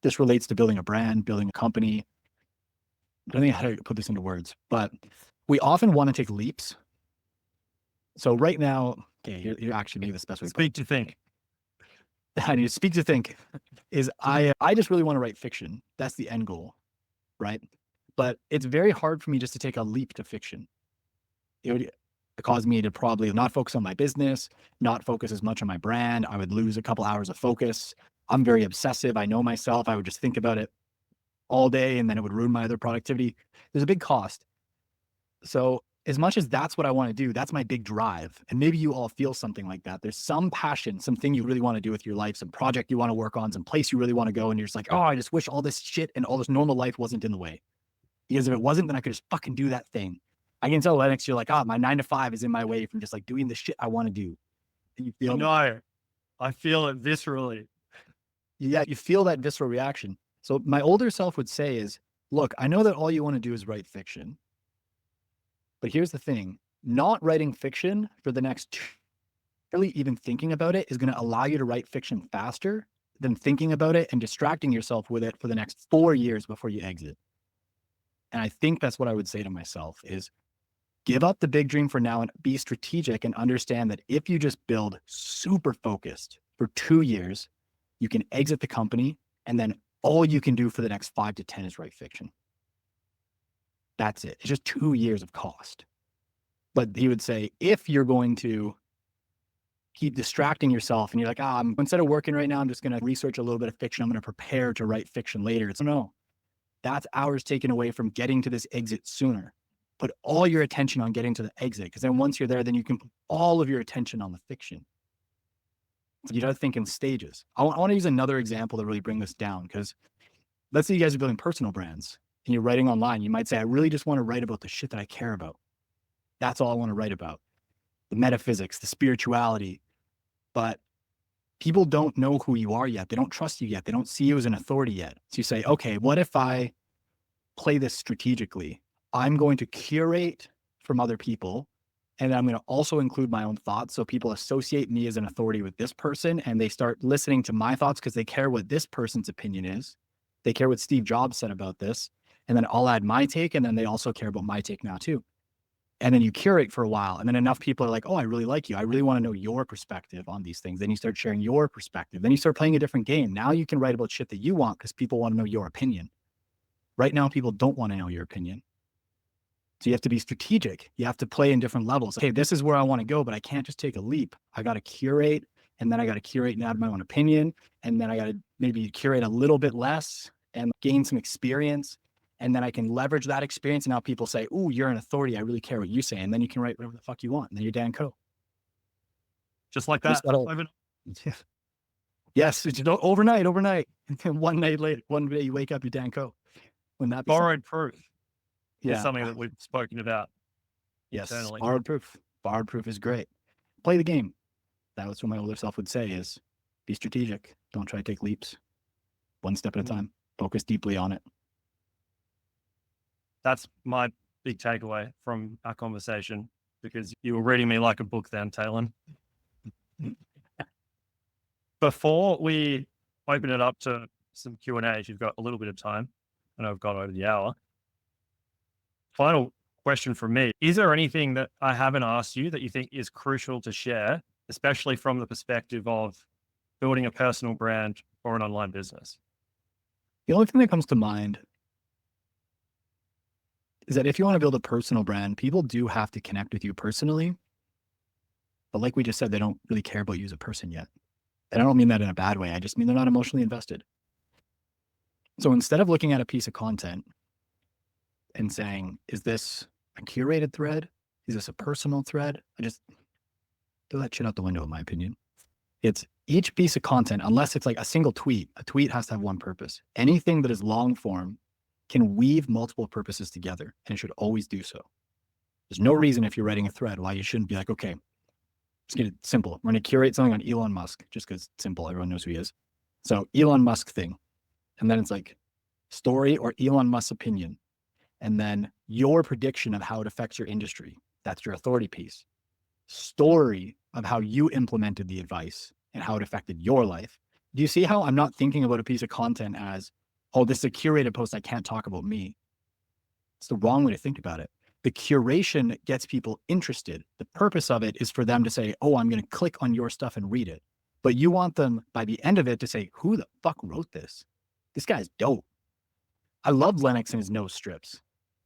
This relates to building a brand, building a company. I don't know how to put this into words, but we often want to take leaps. So right now, okay, you're actually maybe the best way. Speak to think. I need to speak to think is I just really want to write fiction. That's the end goal, right? But it's very hard for me just to take a leap to fiction. It would cause me to probably not focus on my business, not focus as much on my brand. I would lose a couple hours of focus. I'm very obsessive. I know myself. I would just think about it all day and then it would ruin my other productivity. There's a big cost. So as much as that's what I want to do, that's my big drive. And maybe you all feel something like that. There's some passion, something you really want to do with your life, some project you want to work on, some place you really want to go. And you're just like, oh, I just wish all this shit and all this normal life wasn't in the way. Because if it wasn't, then I could just fucking do that thing. I can tell Lennox, you're like, my 9 to 5 is in my way from just like doing the shit I want to do. And you feel No, I feel it viscerally. Yeah, you feel that visceral reaction. So my older self would say is, look, I know that all you want to do is write fiction. But here's the thing, not writing fiction for the next, really even thinking about it is going to allow you to write fiction faster than thinking about it and distracting yourself with it for the next 4 years before you exit. And I think that's what I would say to myself is give up the big dream for now and be strategic and understand that if you just build super focused for 2 years, you can exit the company and then all you can do for the next 5 to 10 is write fiction. That's it. It's just 2 years of cost. But he would say, if you're going to keep distracting yourself and you're like, instead of working right now, I'm just going to research a little bit of fiction. I'm going to prepare to write fiction later. It's no, that's hours taken away from getting to this exit sooner. Put all your attention on getting to the exit. Because then once you're there, then you can put all of your attention on the fiction. You got to think in stages. I want to use another example to really bring this down. Because let's say you guys are building personal brands and you're writing online. You might say, I really just want to write about the shit that I care about. That's all I want to write about. The metaphysics, the spirituality. But people don't know who you are yet. They don't trust you yet. They don't see you as an authority yet. So you say, okay, what if I play this strategically? I'm going to curate from other people. And I'm going to also include my own thoughts. So people associate me as an authority with this person and they start listening to my thoughts because they care what this person's opinion is. They care what Steve Jobs said about this. And then I'll add my take. And then they also care about my take now too. And then you curate for a while. And then enough people are like, oh, I really like you. I really want to know your perspective on these things. Then you start sharing your perspective. Then you start playing a different game. Now you can write about shit that you want because people want to know your opinion. Right now, people don't want to know your opinion. So you have to be strategic. You have to play in different levels. Okay, this is where I want to go, but I can't just take a leap. I got to curate, and then I got to curate and add my own opinion. And then I got to maybe curate a little bit less and gain some experience. And then I can leverage that experience. And now people say, ooh, you're an authority. I really care what you say. And then you can write whatever the fuck you want. And then you're Dan Coe. Just like that. Yes, it's overnight. One night later, one day you wake up, you're Dan Coe. Wouldn't that be borrowed proof? Yeah. Is something that we've spoken about. Yes, internally. borrowed proof. Borrowed proof is great. Play the game. That was what my older self would say is be strategic. Don't try to take leaps. One step at a time. Focus deeply on it. That's my big takeaway from our conversation, because you were reading me like a book then, Taylin. Before we open it up to some Q&As, you've got a little bit of time. I know I've gone over the hour. Final question from me. Is there anything that I haven't asked you that you think is crucial to share, especially from the perspective of building a personal brand or an online business? The only thing that comes to mind is that if you want to build a personal brand, people do have to connect with you personally. But like we just said, they don't really care about you as a person yet. And I don't mean that in a bad way. I just mean they're not emotionally invested. So instead of looking at a piece of content and saying, is this a curated thread? Is this a personal thread? I just throw that shit out the window, in my opinion. It's each piece of content, unless it's like a single tweet. A tweet has to have one purpose. Anything that is long form can weave multiple purposes together, and it should always do so. There's no reason if you're writing a thread why you shouldn't be like, okay, let's get it simple. We're going to curate something on Elon Musk just because it's simple. Everyone knows who he is. So Elon Musk thing. And then it's like story or Elon Musk's opinion. And then your prediction of how it affects your industry. That's your authority piece. Story of how you implemented the advice and how it affected your life. Do you see how I'm not thinking about a piece of content as, oh, this is a curated post, I can't talk about me? It's the wrong way to think about it. The curation gets people interested. The purpose of it is for them to say, oh, I'm going to click on your stuff and read it. But you want them by the end of it to say, who the fuck wrote this? This guy's dope. I love Lennox and his nose strips.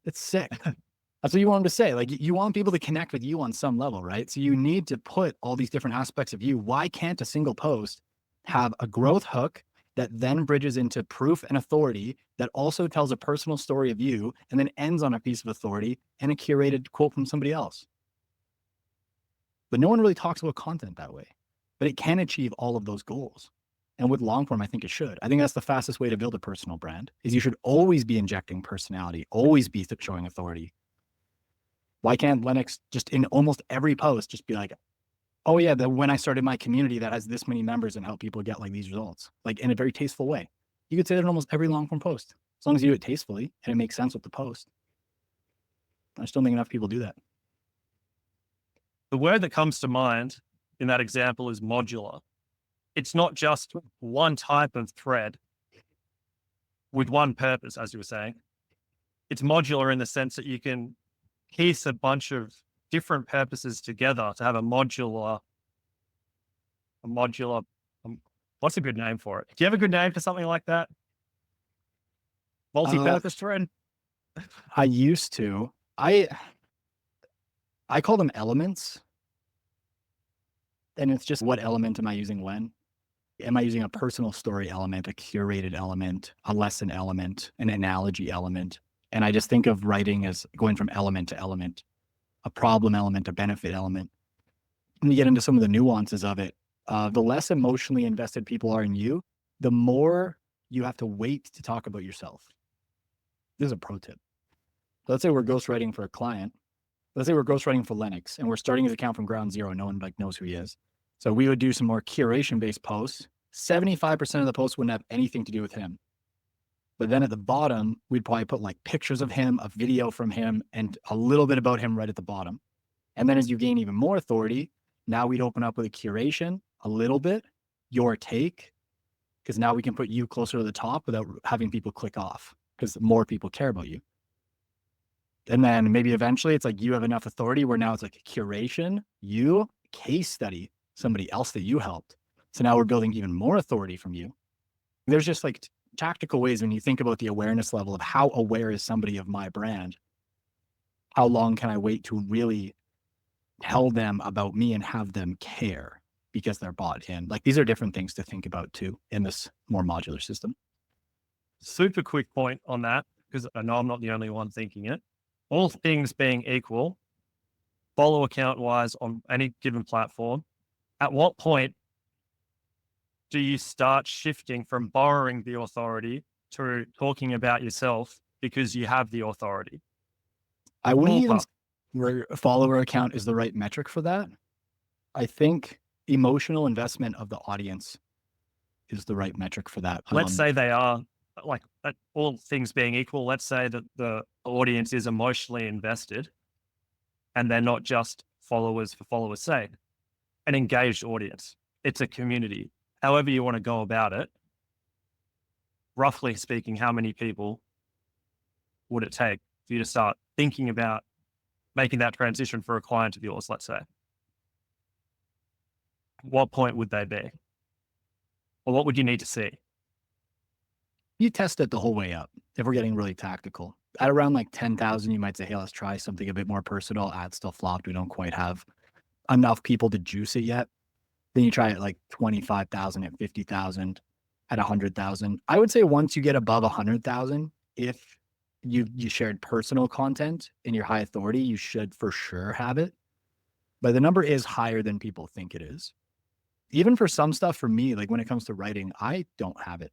It's sick. That's what you want them to say. Like, you want people to connect with you on some level, right? So you need to put all these different aspects of you. Why can't a single post have a growth hook that then bridges into proof and authority that also tells a personal story of you and then ends on a piece of authority and a curated quote from somebody else? But no one really talks about content that way, but it can achieve all of those goals. And with long form, I think it should. I think that's the fastest way to build a personal brand, is you should always be injecting personality, always be showing authority. Why can't Lennox just in almost every post just be like, oh yeah, when I started my community that has this many members and help people get like these results, like in a very tasteful way. You could say that in almost every long form post, as long as you do it tastefully and it makes sense with the post. I just don't think enough people do that. The word that comes to mind in that example is modular. It's not just one type of thread with one purpose, as you were saying. It's modular in the sense that you can piece a bunch of different purposes together to have a modular, what's a good name for it? Do you have a good name for something like that? Multi-purpose thread? I used to. I call them elements. And it's just, what element am I using when? Am I using a personal story element, a curated element, a lesson element, an analogy element? And I just think of writing as going from element to element, a problem element, a benefit element. And you get into some of the nuances of it. The less emotionally invested people are in you, the more you have to wait to talk about yourself. This is a pro tip. So let's say we're ghostwriting for a client. Let's say we're ghostwriting for Lennox and we're starting his account from ground zero. No one knows who he is. So we would do some more curation-based posts. 75% of the posts wouldn't have anything to do with him. But then at the bottom, we'd probably put like pictures of him, a video from him, and a little bit about him right at the bottom. And then as you gain even more authority, now we'd open up with a curation, a little bit, your take, because now we can put you closer to the top without having people click off, because more people care about you. And then maybe eventually it's like you have enough authority where now it's like a curation, you, case study, somebody else that you helped. So now we're building even more authority from you. There's just like tactical ways when you think about the awareness level of how aware is somebody of my brand. How long can I wait to really tell them about me and have them care because they're bought in? Like, these are different things to think about too in this more modular system. Super quick point on that, because I know I'm not the only one thinking it. All things being equal, follow account wise on any given platform, at what point do you start shifting from borrowing the authority to talking about yourself because you have the authority? I wouldn't even say where a follower account is the right metric for that. I think emotional investment of the audience is the right metric for that. Let's say they are, like, all things being equal, let's say that the audience is emotionally invested and they're not just followers for followers' sake. An engaged audience. It's a community. However you want to go about it, roughly speaking, how many people would it take for you to start thinking about making that transition for a client of yours, let's say? What point would they be? Or what would you need to see? You test it the whole way up. If we're getting really tactical, at around like 10,000, you might say, hey, let's try something a bit more personal. Ad still flopped. We don't quite have enough people to juice it yet. Then you try it like 25,000 at 50,000 at 100,000. I would say once you get above 100,000, if you shared personal content in your high authority, you should for sure have it. But the number is higher than people think it is. Even for some stuff for me, like when it comes to writing, I don't have it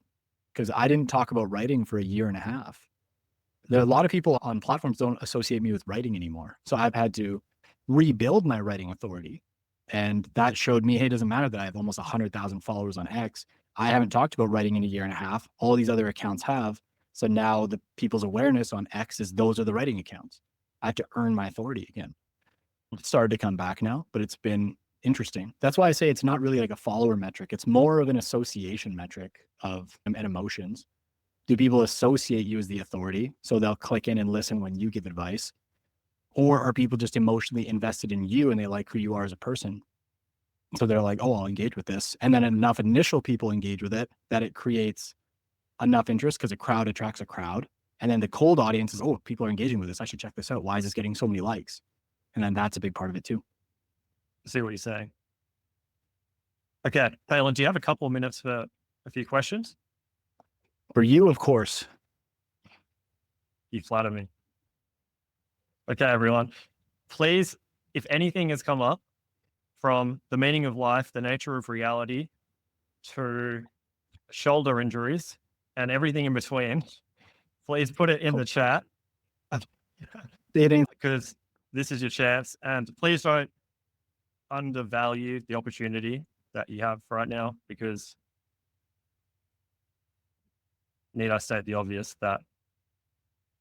because I didn't talk about writing for a year and a half. There are a lot of people on platforms don't associate me with writing anymore. So I've had to rebuild my writing authority. And that showed me, hey, it doesn't matter that I have almost 100,000 followers on X. I haven't talked about writing in a year and a half. All these other accounts have. So now the people's awareness on X is those are the writing accounts. I have to earn my authority again. It's started to come back now, but it's been interesting. That's why I say it's not really like a follower metric. It's more of an association metric of and emotions. Do people associate you as the authority? So they'll click in and listen when you give advice. Or are people just emotionally invested in you and they like who you are as a person? So they're like, oh, I'll engage with this. And then enough initial people engage with it that it creates enough interest because a crowd attracts a crowd. And then the cold audience is, oh, people are engaging with this. I should check this out. Why is this getting so many likes? And then that's a big part of it too. I see what you're saying. Okay, Taylin, do you have a couple of minutes for a few questions? For you, of course. You flatter me. Okay, everyone. Please, if anything has come up from the meaning of life, the nature of reality, to shoulder injuries and everything in between, please put it in the chat because this is your chance. And please don't undervalue the opportunity that you have right now because need I state the obvious that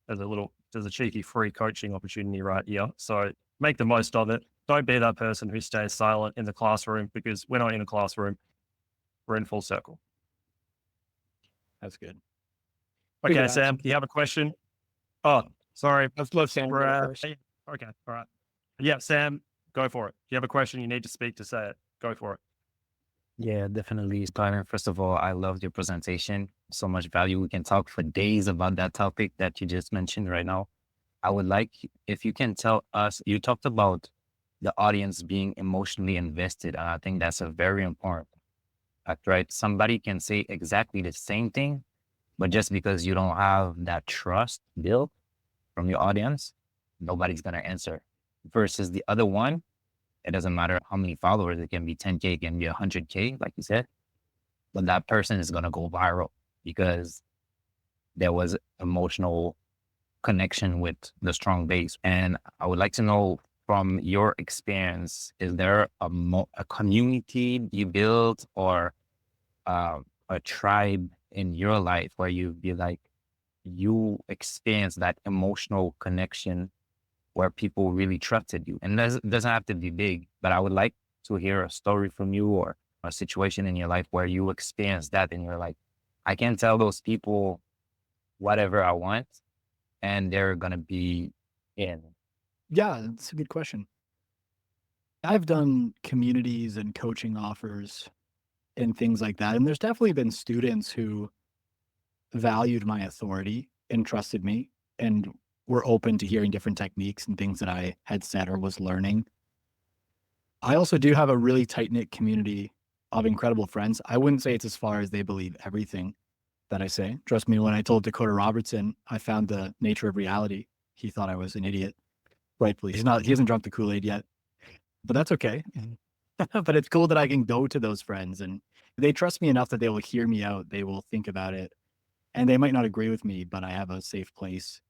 there's a cheeky free coaching opportunity right here. So make the most of it. Don't be that person who stays silent in the classroom because we're not in a classroom. We're in full circle. That's good. Okay, Sam, do you have a question? Oh, sorry. Let's let Sam go first. Okay, all right. Yeah, Sam, go for it. If you have a question, you need to speak to say it. Go for it. Yeah, definitely. Tyler, first of all, I loved your presentation. So much value. We can talk for days about that topic that you just mentioned right now. I would like if you can tell us, you talked about the audience being emotionally invested. And I think that's a very important fact, right? Somebody can say exactly the same thing, but just because you don't have that trust built from your audience, nobody's going to answer. Versus the other one, it doesn't matter how many followers, it can be 10K, it can be 100K, like you said, but that person is going to go viral because there was emotional connection with the strong base. And I would like to know from your experience, is there a community you built or a tribe in your life where you feel like you experience that emotional connection where people really trusted you? And it doesn't have to be big, but I would like to hear a story from you or a situation in your life where you experienced that and you're like, I can tell those people whatever I want and they're going to be in. Yeah, that's a good question. I've done communities and coaching offers and things like that. And there's definitely been students who valued my authority and trusted me and were open to hearing different techniques and things that I had said or was learning. I also do have a really tight-knit community of incredible friends. I wouldn't say it's as far as they believe everything that I say. Trust me, when I told Dakota Robertson, I found the nature of reality, he thought I was an idiot. Rightfully. He hasn't drunk the Kool-Aid yet, but that's okay. But it's cool that I can go to those friends and they trust me enough that they will hear me out. They will think about it and they might not agree with me, but I have a safe place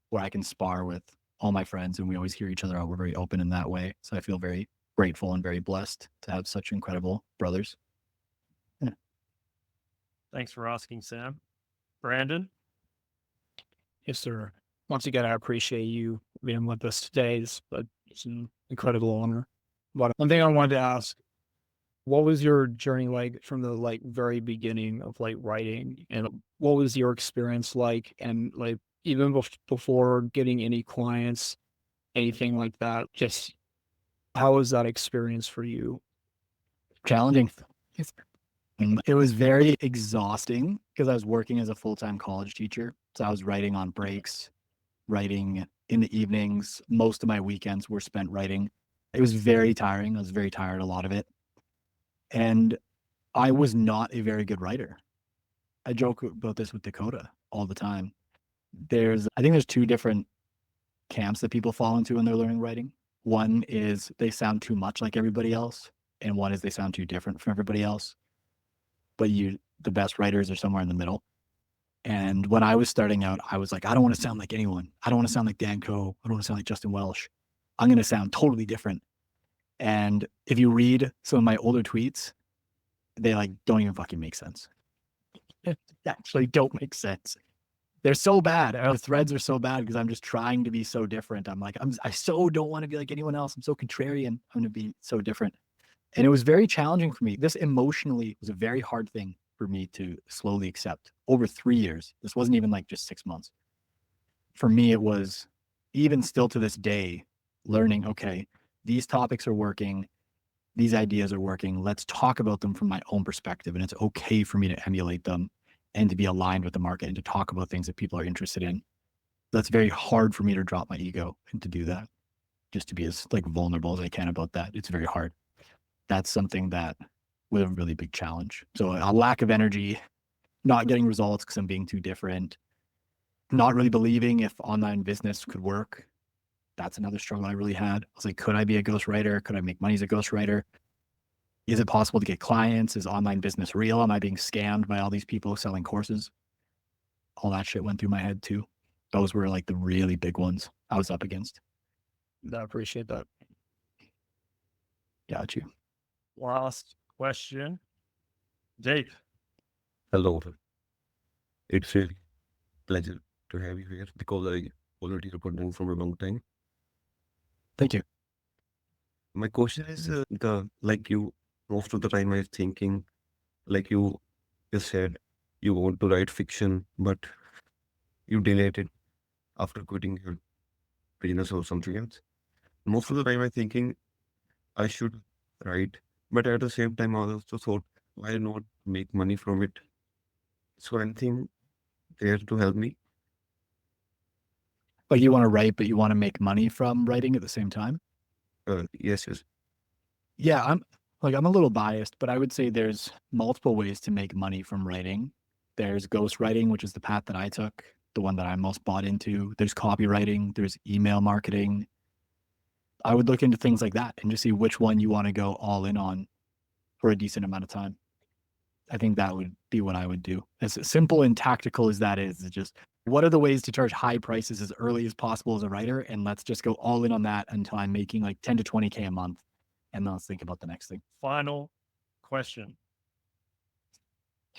where I can spar with all my friends and we always hear each other out. We're very open in that way. So I feel very grateful and very blessed to have such incredible brothers. Yeah. Thanks for asking, Sam. Brandon? Yes, sir. once again, I appreciate you being with us today. It's an incredible honor. But one thing I wanted to ask, what was your journey like from the very beginning of writing, and what was your experience like? And even before getting any clients, anything like that, just how was that experience for you? Challenging. It was very exhausting because I was working as a full-time college teacher. So I was writing on breaks, writing in the evenings. Most of my weekends were spent writing. It was very tiring. I was very tired, a lot of it. And I was not a very good writer. I joke about this with Dakota all the time. I think there's two different camps that people fall into when they're learning writing. One is they sound too much like everybody else, and one is they sound too different from everybody else. But the best writers are somewhere in the middle. And when I was starting out, I was like, I don't want to sound like anyone. I don't want to sound like Dan Coe. I don't want to sound like Justin Welsh. I'm going to sound totally different. And if you read some of my older tweets, they don't even fucking make sense. They actually don't make sense. They're so bad. Our threads are so bad because I'm just trying to be so different. I so don't want to be like anyone else. I'm so contrarian. I'm going to be so different. And it was very challenging for me. This emotionally was a very hard thing for me to slowly accept over 3 years. This wasn't even just 6 months. For me, it was even still to this day, learning, okay, these topics are working. These ideas are working. Let's talk about them from my own perspective. And it's okay for me to emulate them and to be aligned with the market and to talk about things that people are interested in. That's very hard for me to drop my ego and to do that, just to be as vulnerable as I can about that. It's very hard. That's something that was a really big challenge. So a lack of energy, not getting results because I'm being too different, not really believing if online business could work. That's another struggle I really had. I was like, could I be a ghostwriter? Could I make money as a ghostwriter? Is it possible to get clients? Is online business real? Am I being scammed by all these people selling courses? All that shit went through my head too. Those were the really big ones I was up against. I appreciate that. Got you. Last question. Deep. Hello. It's a pleasure to have you here because I already recording from a long time. Thank you. My question is most of the time I'm thinking you just said you want to write fiction, but you delayed it after quitting your business or something else. Most of the time I'm thinking I should write, but at the same time I also thought why not make money from it? So anything there to help me? You want to write, but you want to make money from writing at the same time? Yes. Yeah, I'm a little biased, but I would say there's multiple ways to make money from writing. There's ghostwriting, which is the path that I took, the one that I'm most bought into. There's copywriting, there's email marketing. I would look into things like that and just see which one you want to go all in on for a decent amount of time. I think that would be what I would do. As simple and tactical as that is, it's just what are the ways to charge high prices as early as possible as a writer? And let's just go all in on that until I'm making 10 to 20K a month. And then let's think about the next thing. Final question.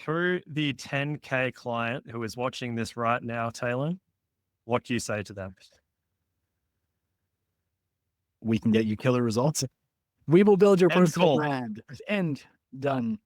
To the 10K client who is watching this right now, Taylin, what do you say to them? We can get you killer results. We will build your End personal call. brand. End. Done.